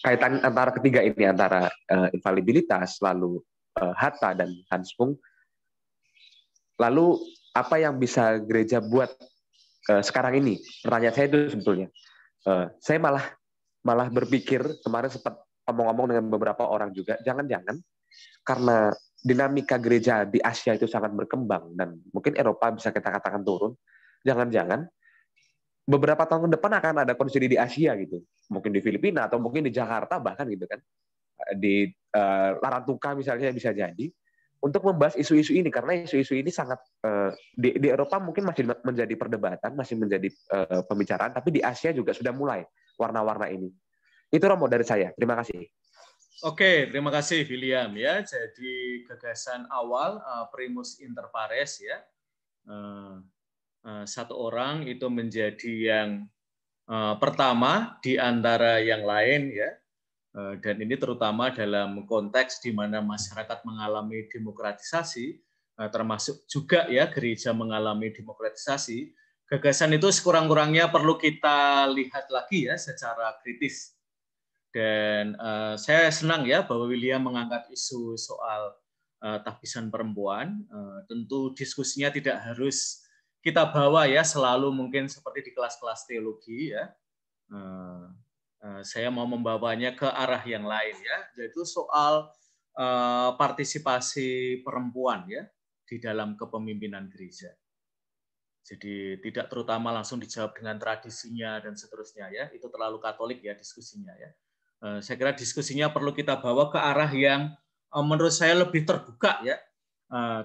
kaitan antara ketiga ini, antara infalibilitas, lalu Hatta dan Hanscom. Lalu apa yang bisa gereja buat sekarang ini? Pertanyaan saya itu sebetulnya. Saya malah berpikir, kemarin sempat ngomong-ngomong dengan beberapa orang juga, jangan-jangan karena dinamika gereja di Asia itu sangat berkembang dan mungkin Eropa bisa kita katakan turun, jangan-jangan beberapa tahun ke depan akan ada konsili di Asia gitu, mungkin di Filipina atau mungkin di Jakarta bahkan gitu kan, di Larantuka misalnya bisa jadi, untuk membahas isu-isu ini, karena isu-isu ini sangat di Eropa mungkin masih menjadi perdebatan, masih menjadi pembicaraan, tapi di Asia juga sudah mulai warna-warna ini. Itu Romo dari saya. Terima kasih. Oke, terima kasih William ya. Jadi gagasan awal primus inter pares ya. Satu orang itu menjadi yang pertama di antara yang lain ya. Dan ini terutama dalam konteks di mana masyarakat mengalami demokratisasi, termasuk juga ya gereja mengalami demokratisasi. Gagasan itu sekurang-kurangnya perlu kita lihat lagi ya secara kritis. Dan saya senang ya bahwa William mengangkat isu soal tabisan perempuan. Tentu diskusinya tidak harus kita bawa ya selalu mungkin seperti di kelas-kelas teologi ya. Saya mau membawanya ke arah yang lain ya, yaitu soal partisipasi perempuan ya di dalam kepemimpinan gereja. Jadi tidak terutama langsung dijawab dengan tradisinya dan seterusnya ya, itu terlalu Katolik ya diskusinya ya. Saya kira diskusinya perlu kita bawa ke arah yang menurut saya lebih terbuka ya,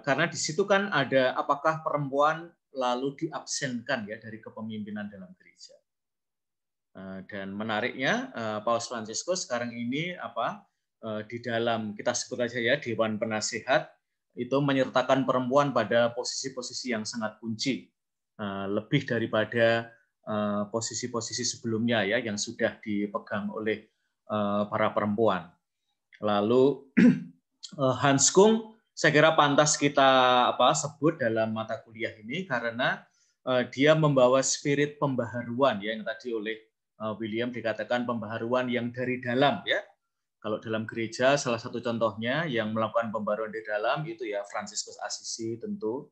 karena di situ kan ada apakah perempuan lalu diabsenkan ya dari kepemimpinan dalam gereja. Dan menariknya Paus Fransiskus sekarang ini di dalam kita sebut aja ya Dewan Penasehat itu menyertakan perempuan pada posisi-posisi yang sangat kunci, lebih daripada posisi-posisi sebelumnya ya yang sudah dipegang oleh para perempuan. Lalu Hanscom saya kira pantas kita sebut dalam mata kuliah ini karena dia membawa spirit pembaharuan ya yang tadi oleh William dikatakan pembaharuan yang dari dalam ya. Kalau dalam gereja salah satu contohnya yang melakukan pembaharuan dari dalam itu ya Fransiskus Assisi tentu,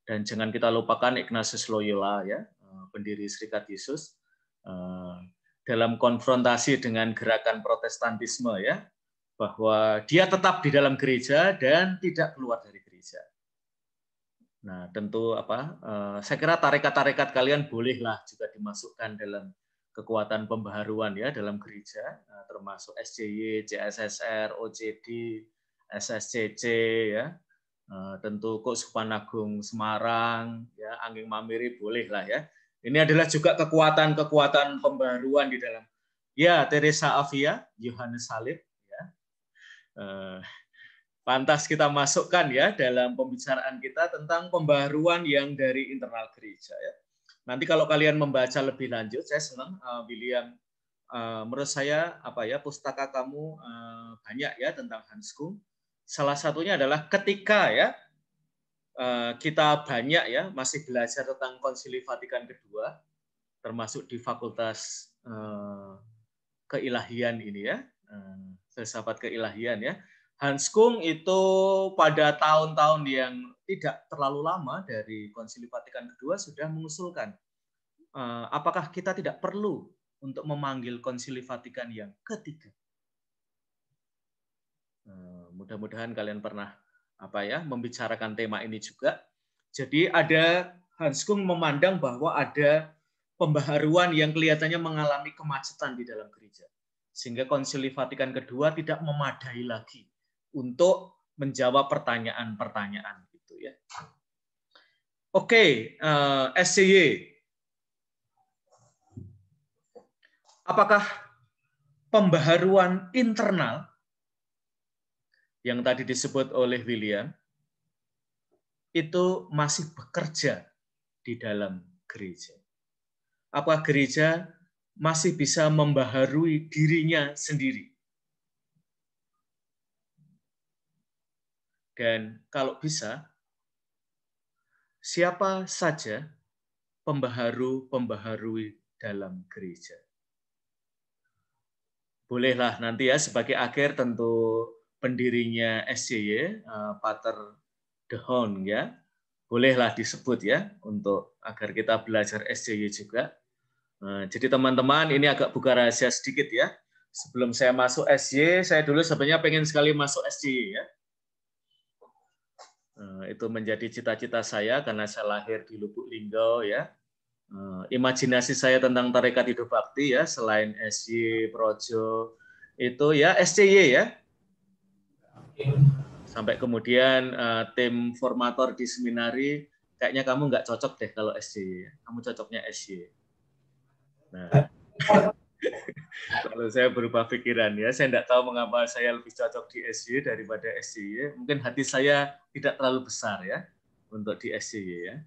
dan jangan kita lupakan Ignatius Loyola ya pendiri Serikat Yesus dalam konfrontasi dengan gerakan Protestantisme ya, bahwa dia tetap di dalam gereja dan tidak keluar dari gereja. Nah tentu saya kira tarekat-tarekat kalian bolehlah juga dimasukkan dalam kekuatan pembaharuan ya dalam gereja, termasuk SJY, CSSR, OCD, SSCC ya, tentu Keuskupan Agung Semarang ya, Angking Mamiri bolehlah ya. Ini adalah juga kekuatan-kekuatan pembaharuan di dalam ya Teresa Avia, Yohanes Salib ya. Pantas kita masukkan ya dalam pembicaraan kita tentang pembaharuan yang dari internal gereja ya. Nanti kalau kalian membaca lebih lanjut, saya senang William, menurut saya pustaka kamu banyak ya tentang Hanscom. Salah satunya adalah ketika ya kita banyak ya masih belajar tentang Konsili Vatikan kedua, termasuk di Fakultas Keilahian ini ya, filsafat keilahian ya. Hanscom itu pada tahun-tahun yang tidak terlalu lama dari Konsili Vatikan kedua sudah mengusulkan apakah kita tidak perlu untuk memanggil Konsili Vatikan yang ketiga. Mudah-mudahan kalian pernah membicarakan tema ini juga. Jadi ada Hanscom memandang bahwa ada pembaharuan yang kelihatannya mengalami kemacetan di dalam gereja, sehingga Konsili Vatikan kedua tidak memadai lagi untuk menjawab pertanyaan-pertanyaan gitu ya. Oke, SCY. Apakah pembaharuan internal yang tadi disebut oleh William itu masih bekerja di dalam gereja? Apakah gereja masih bisa membaharui dirinya sendiri Dan kalau bisa, siapa saja pembaharu-pembaharui dalam gereja. Bolehlah nanti ya sebagai akhir tentu pendirinya SJY, Pater De Haan ya, bolehlah disebut ya untuk agar kita belajar SJY juga. Jadi teman-teman ini agak buka rahasia sedikit ya. Sebelum saya masuk SJY, saya dulu sebenarnya pengen sekali masuk SJY ya. Itu menjadi cita-cita saya karena saya lahir di Lubuk Linggau ya. Imajinasi saya tentang tarekat hidup bakti ya, selain SJ, Projo, itu ya SCY ya. Sampai kemudian tim formator di seminari, kayaknya kamu nggak cocok deh kalau SCY, kamu cocoknya SY. Nah, lalu saya berubah pikiran ya, saya nggak tahu mengapa saya lebih cocok di SY daripada SCY. Mungkin hati saya tidak terlalu besar ya untuk di SCY ya.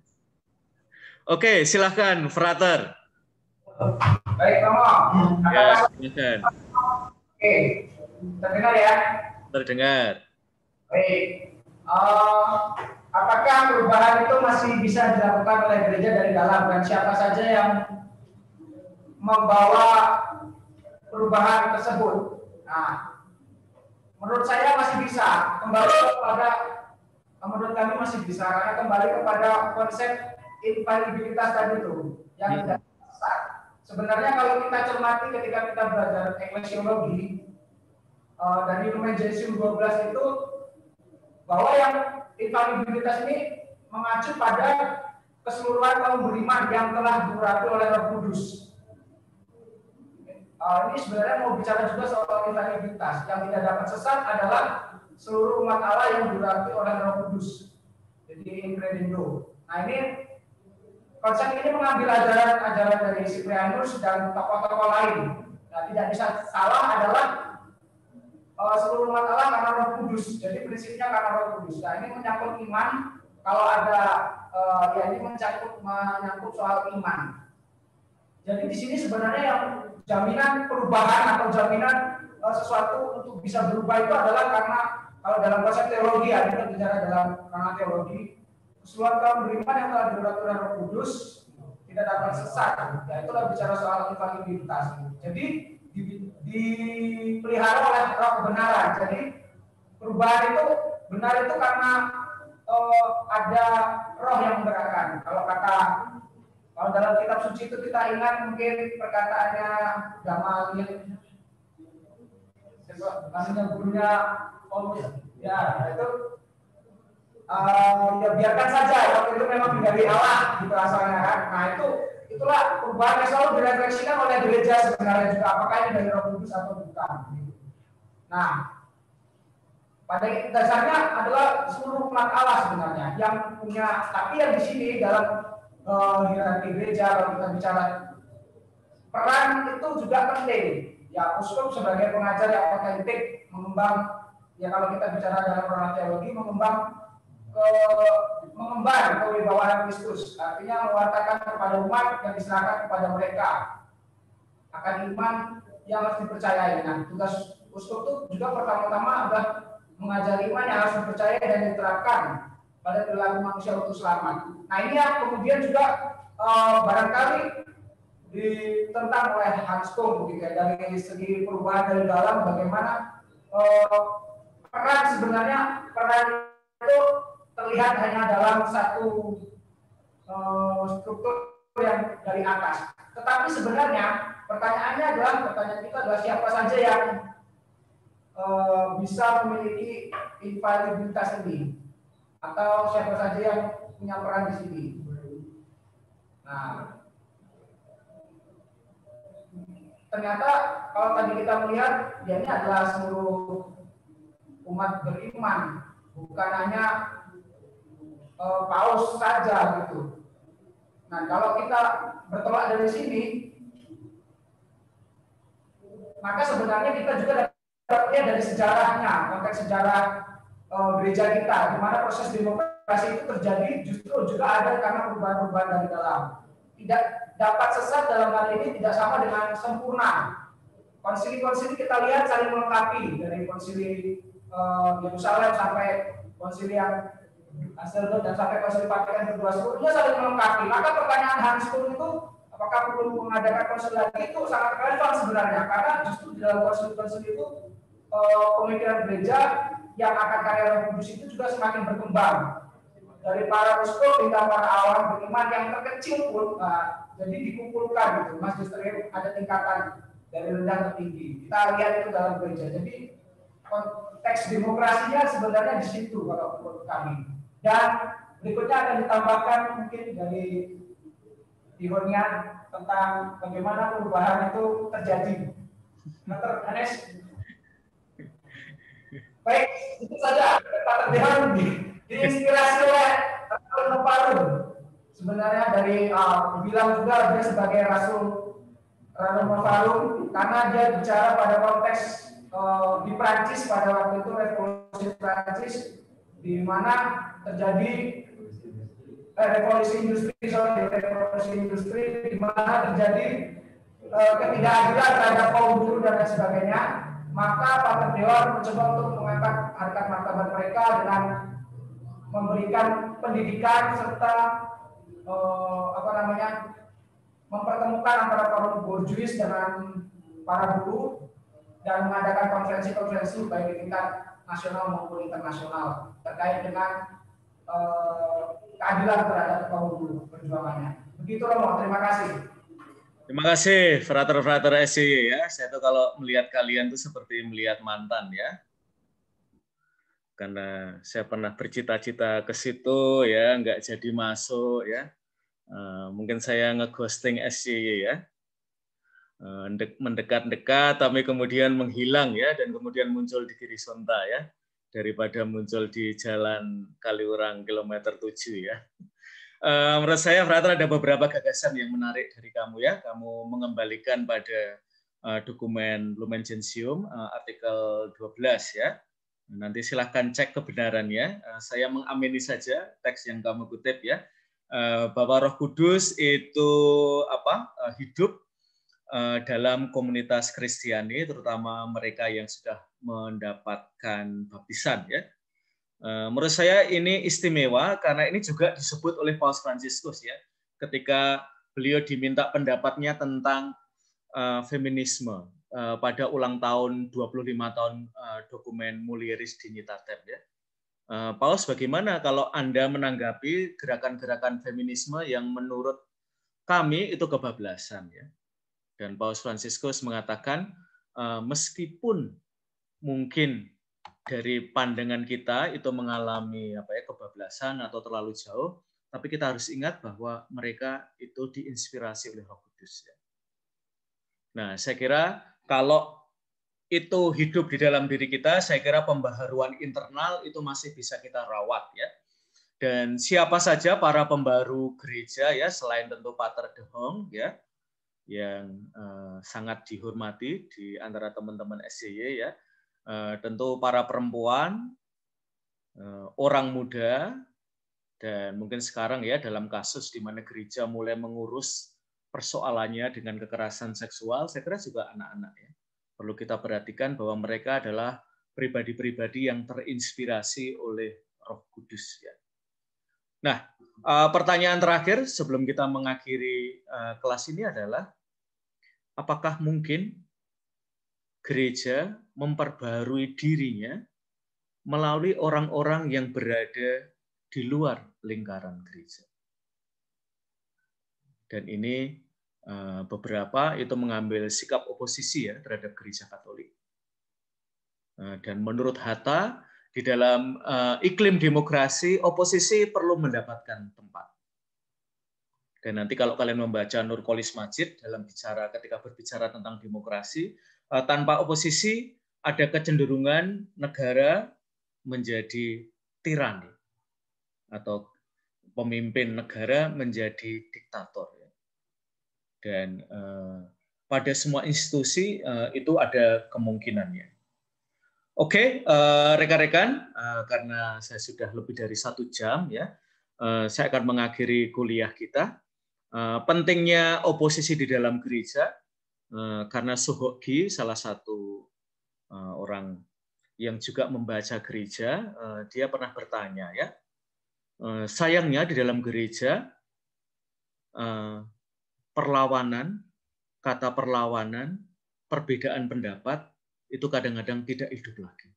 Oke, silahkan, Frater. Baik, Romo. Ya, silakan. Oke, terdengar ya? Terdengar. Baik. Apakah perubahan itu masih bisa dilakukan oleh gereja dari dalam, dan siapa saja yang membawa perubahan tersebut? Nah, menurut saya masih bisa. Menurut kami masih bisa, karena kembali kepada konsep infalibilitas tadi itu yang tidak sesat. Sebenarnya kalau kita cermati ketika kita belajar eklesiologi dari Lumen Gentium 12 itu, bahwa yang infalibilitas ini mengacu pada keseluruhan kaum beriman yang telah diurapi oleh Roh Kudus. Ini sebenarnya mau bicara juga soal infalibilitas. Yang tidak dapat sesat adalah seluruh umat Allah yang diurapi oleh Roh Kudus. Jadi incredindo. Nah, ini konsep ini mengambil ajaran dari Cyprianus dan tokoh-tokoh lain. Nah, tidak bisa salah adalah seluruh umat Allah karena Roh Kudus. Jadi prinsipnya karena Roh Kudus. Nah, ini menyangkut iman. Kalau ada ya ini menyangkut soal iman. Jadi di sini sebenarnya yang jaminan perubahan atau jaminan sesuatu untuk bisa berubah itu adalah karena kalau dalam konsep teologi ya, kita bicara dalam ranah teologi, keseluruhan kaum beriman yang telah diurapi oleh Roh Kudus tidak dapat sesat. Ya, itulah bicara soal infalibilitas. Jadi dipelihara oleh roh kebenaran. Jadi perubahan itu benar itu karena ada roh yang menggerakkan. Kalau dalam kitab suci itu kita ingat mungkin perkataannya Gamaliel, gurunya Paulus. Ya, itu ya biarkan saja, waktu itu memang dari Allah gitu asalnya kan. Nah, itulah perubahan yang selalu direfleksikan oleh gereja sebenarnya juga, apakah ini dari Roh Kudus atau bukan. Nah, pada dasarnya adalah seluruh umat Allah sebenarnya yang punya, tapi yang di sini dalam hierarki gereja kalau kita bicara peran itu juga penting. Ya, uskup sebagai pengajar yang otentik mengembang, ya kalau kita bicara dalam ranah teologi, mengemban kewibawaan Kristus, artinya mewartakan kepada umat yang diserahkan kepada mereka akan iman yang harus dipercayai. Nah, tugas uskup itu juga pertama-tama adalah mengajari iman yang harus dipercayai dan diterapkan pada perilaku manusia untuk selamat. Nah, ini yang kemudian juga barangkali ditentang oleh Hans Kung gitu ya, dari segi perubahan dari dalam, bagaimana peran itu terlihat hanya dalam satu struktur yang dari atas. Tetapi sebenarnya pertanyaan kita adalah siapa saja yang bisa memiliki infalibilitas ini, atau siapa saja yang punya peran di sini. Nah, ternyata kalau tadi kita melihat, ya ini adalah seluruh umat beriman, bukan hanya paus saja gitu. Nah, kalau kita bertolak dari sini, maka sebenarnya kita juga dapatnya dari sejarahnya, konteks sejarah gereja kita, di mana proses demokrasi itu terjadi justru juga ada karena perubahan-perubahan dari dalam. Tidak dapat sesat dalam hal ini tidak sama dengan sempurna. Konsili-konsili kita lihat saling melengkapi, dari konsili Yerusalem sampai konsili yang hasil dan sampai konsili Vatikan kedua seluruhnya saling melengkapi. Maka pertanyaan Hans Küng itu apakah perlu mengadakan konsili lagi itu sangat relevan sebenarnya, karena justru di dalam konsili-konsili itu pemikiran gereja yang akan karya Roh Kudus itu juga semakin berkembang. Dari para uskup hingga para awam beriman yang terkecil pun, jadi dikumpulkan gitu. Mas Justru ada tingkatan dari rendah ke tinggi. Kita lihat itu dalam gereja. Jadi konteks demokrasinya sebenarnya di situ kalau menurut kami. Dan berikutnya akan ditambahkan mungkin dari Ihonia tentang bagaimana perubahan itu terjadi. Dr. Anes. Baik, itu saja. Pak Dewan diinspirasi oleh Rasul Paru. Sebenarnya dari bilang juga dia sebagai Rasul Paru karena dia bicara pada konteks di Prancis pada waktu itu revolusi Prancis di mana terjadi revolusi industri di mana terjadi ketidakadilan terhadap kaum buruh dan lain sebagainya. Maka Pak Dewan mencoba untuk mengangkat harkat martabat mereka dengan memberikan pendidikan serta mempertemukan antara kaum borjuis dengan para buruh dan mengadakan konferensi-konferensi baik di tingkat nasional maupun internasional terkait dengan keadilan terhadap kaum buruh perjuangannya. Begitu Romo, terima kasih. Terima kasih, frater-frater SCY ya. Saya tuh kalau melihat kalian tuh seperti melihat mantan ya. Karena saya pernah bercita-cita ke situ ya, nggak jadi masuk ya. Mungkin saya ngeghosting SCY ya. Mendekat-dekat tapi kemudian menghilang ya, dan kemudian muncul di Girisonta ya. Daripada muncul di Jalan Kaliurang kilometer 7 ya. Menurut saya, frater, ada beberapa gagasan yang menarik dari kamu ya. Kamu mengembalikan pada dokumen Lumen Gentium artikel 12 ya. Nanti silahkan cek kebenarannya. Saya mengamini saja teks yang kamu kutip ya. Bahwa Roh Kudus itu hidup dalam komunitas Kristiani, terutama mereka yang sudah mendapatkan baptisan ya. Menurut saya ini istimewa karena ini juga disebut oleh Paus Fransiskus ya, ketika beliau diminta pendapatnya tentang feminisme pada ulang tahun 25 tahun dokumen Mulieris Dignitatem ya. Paus, bagaimana kalau Anda menanggapi gerakan-gerakan feminisme yang menurut kami itu kebablasan ya? Dan Paus Fransiskus mengatakan meskipun mungkin dari pandangan kita itu mengalami kebablasan atau terlalu jauh, tapi kita harus ingat bahwa mereka itu diinspirasi oleh Roh Kudus. Nah, saya kira kalau itu hidup di dalam diri kita, saya kira pembaharuan internal itu masih bisa kita rawat ya. Dan siapa saja para pembaru gereja ya, selain tentu Pater De Hong ya, yang sangat dihormati di antara teman-teman SCY ya. Tentu para perempuan, orang muda, dan mungkin sekarang ya dalam kasus di mana gereja mulai mengurus persoalannya dengan kekerasan seksual, saya kira juga anak-anak ya. Perlu kita perhatikan bahwa mereka adalah pribadi-pribadi yang terinspirasi oleh Roh Kudus ya. Nah, pertanyaan terakhir sebelum kita mengakhiri kelas ini adalah apakah mungkin gereja memperbarui dirinya melalui orang-orang yang berada di luar lingkaran gereja. Dan ini beberapa itu mengambil sikap oposisi ya terhadap gereja Katolik. Dan menurut Hatta, di dalam iklim demokrasi, oposisi perlu mendapatkan tempat. Dan nanti kalau kalian membaca Nurkolis Majid dalam ketika berbicara tentang demokrasi, tanpa oposisi ada kecenderungan negara menjadi tirani atau pemimpin negara menjadi diktator. Dan pada semua institusi itu ada kemungkinannya. Oke, rekan-rekan, karena saya sudah lebih dari 1 jam ya, saya akan mengakhiri kuliah kita. Pentingnya oposisi di dalam gereja, karena Sohoki, salah satu orang yang juga membaca gereja, dia pernah bertanya ya, sayangnya di dalam gereja perlawanan, kata perlawanan, perbedaan pendapat itu kadang-kadang tidak hidup lagi.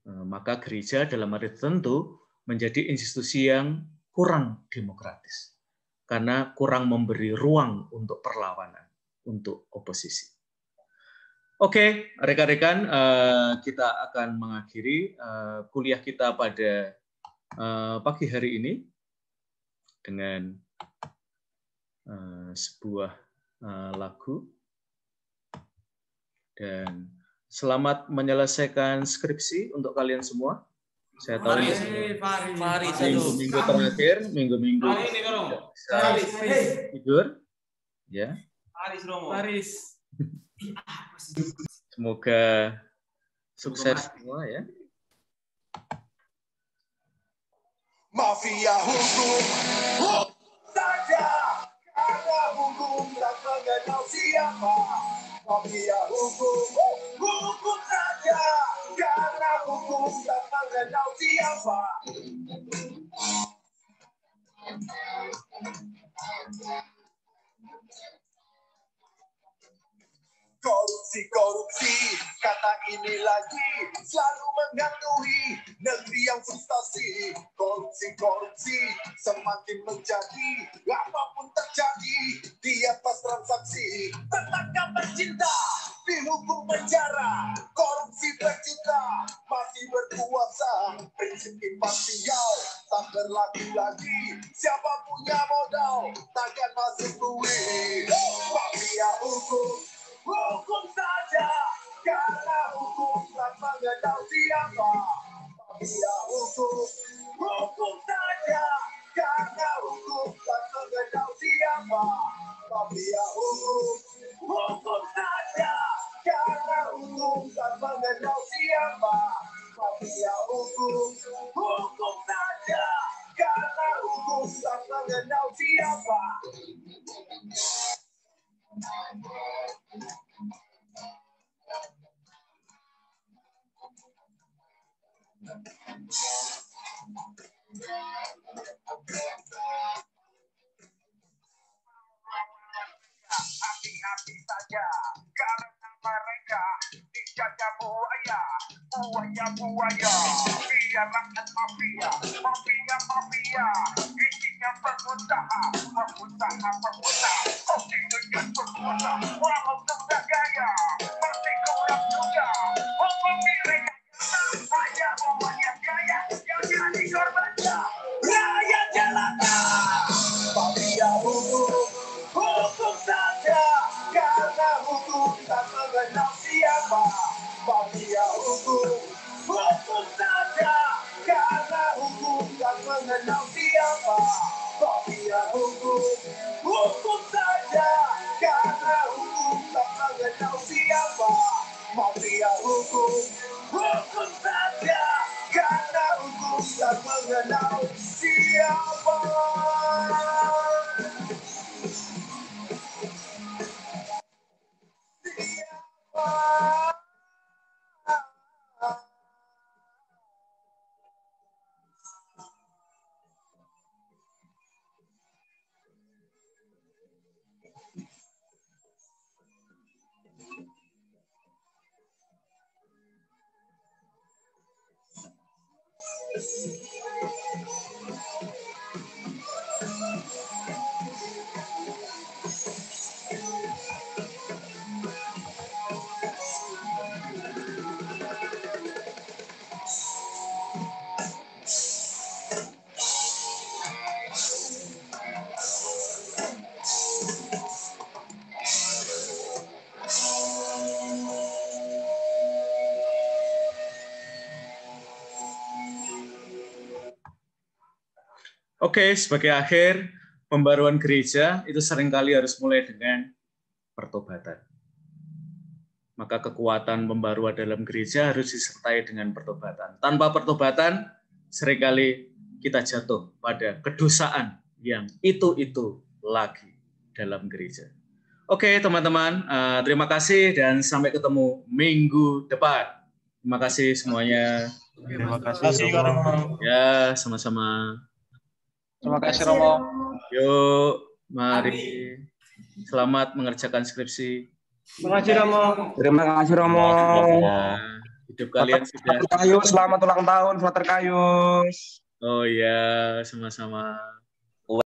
Maka gereja dalam arti tertentu menjadi institusi yang kurang demokratis karena kurang memberi ruang untuk perlawanan, untuk oposisi. Oke, rekan-rekan, kita akan mengakhiri kuliah kita pada pagi hari ini dengan sebuah lagu. Dan selamat menyelesaikan skripsi untuk kalian semua. Saya tahu minggu-minggu terakhir, minggu-minggu tidur, ya. Semoga sukses semua ya. Mafia hukum saja, karena hukum tak mengenal siapa. Mafia hukum saja, karena hukum tak mengenal siapa. Korupsi, korupsi, kata ini lagi selalu menggantui negeri yang frustasi. Korupsi, korupsi, semakin menjadi apapun terjadi di atas transaksi. Tetangga bercinta, dihukum penjara. Korupsi bercinta, masih berkuasa. Prinsip imparsial tak berlaku lagi. Siapa punya modal, takkan masuk duit. Mafia hukum saja, karena hukum tak mengenal siapa. Mafia hukum saja, karena hukum tak mengenal siapa. Mafia hukum saja, karena hukum tak mengenal siapa. Mafia hukum saja, karena hukum tak mengenal siapa. Hati-hati saja, karena mereka dijaga buaya. Biar rakyat mafia, isinya pengusaha. Oke dengan pengusaha, walau sudah gaya, pasti kurang juga. Hukum mereka hanya buaya kaya yang jadi korbannya. Rakyat jelata, mafia hukum saja, karena hukum tak mengenal siapa. Mafia hukum saja, karena hukum tak mengenal siapa. Mafia hukum saja, karena hukum tak mengenal siapa. Mafia hukum saja, karena hukum tak mengenal siapa. Oke, sebagai akhir, pembaruan gereja itu seringkali harus mulai dengan pertobatan. Maka kekuatan pembaruan dalam gereja harus disertai dengan pertobatan. Tanpa pertobatan, seringkali kita jatuh pada kedosaan yang itu lagi dalam gereja. Oke, teman-teman, terima kasih dan sampai ketemu minggu depan. Terima kasih semuanya. Terima kasih Romo. Ya, sama-sama. Terima kasih Romo. Yuk, mari. Selamat mengerjakan skripsi. Terima kasih Romo. Terima kasih Romo. Hidup kalian sudah. Kayus, selamat ulang tahun, Frater Kayus. Oh iya, sama-sama.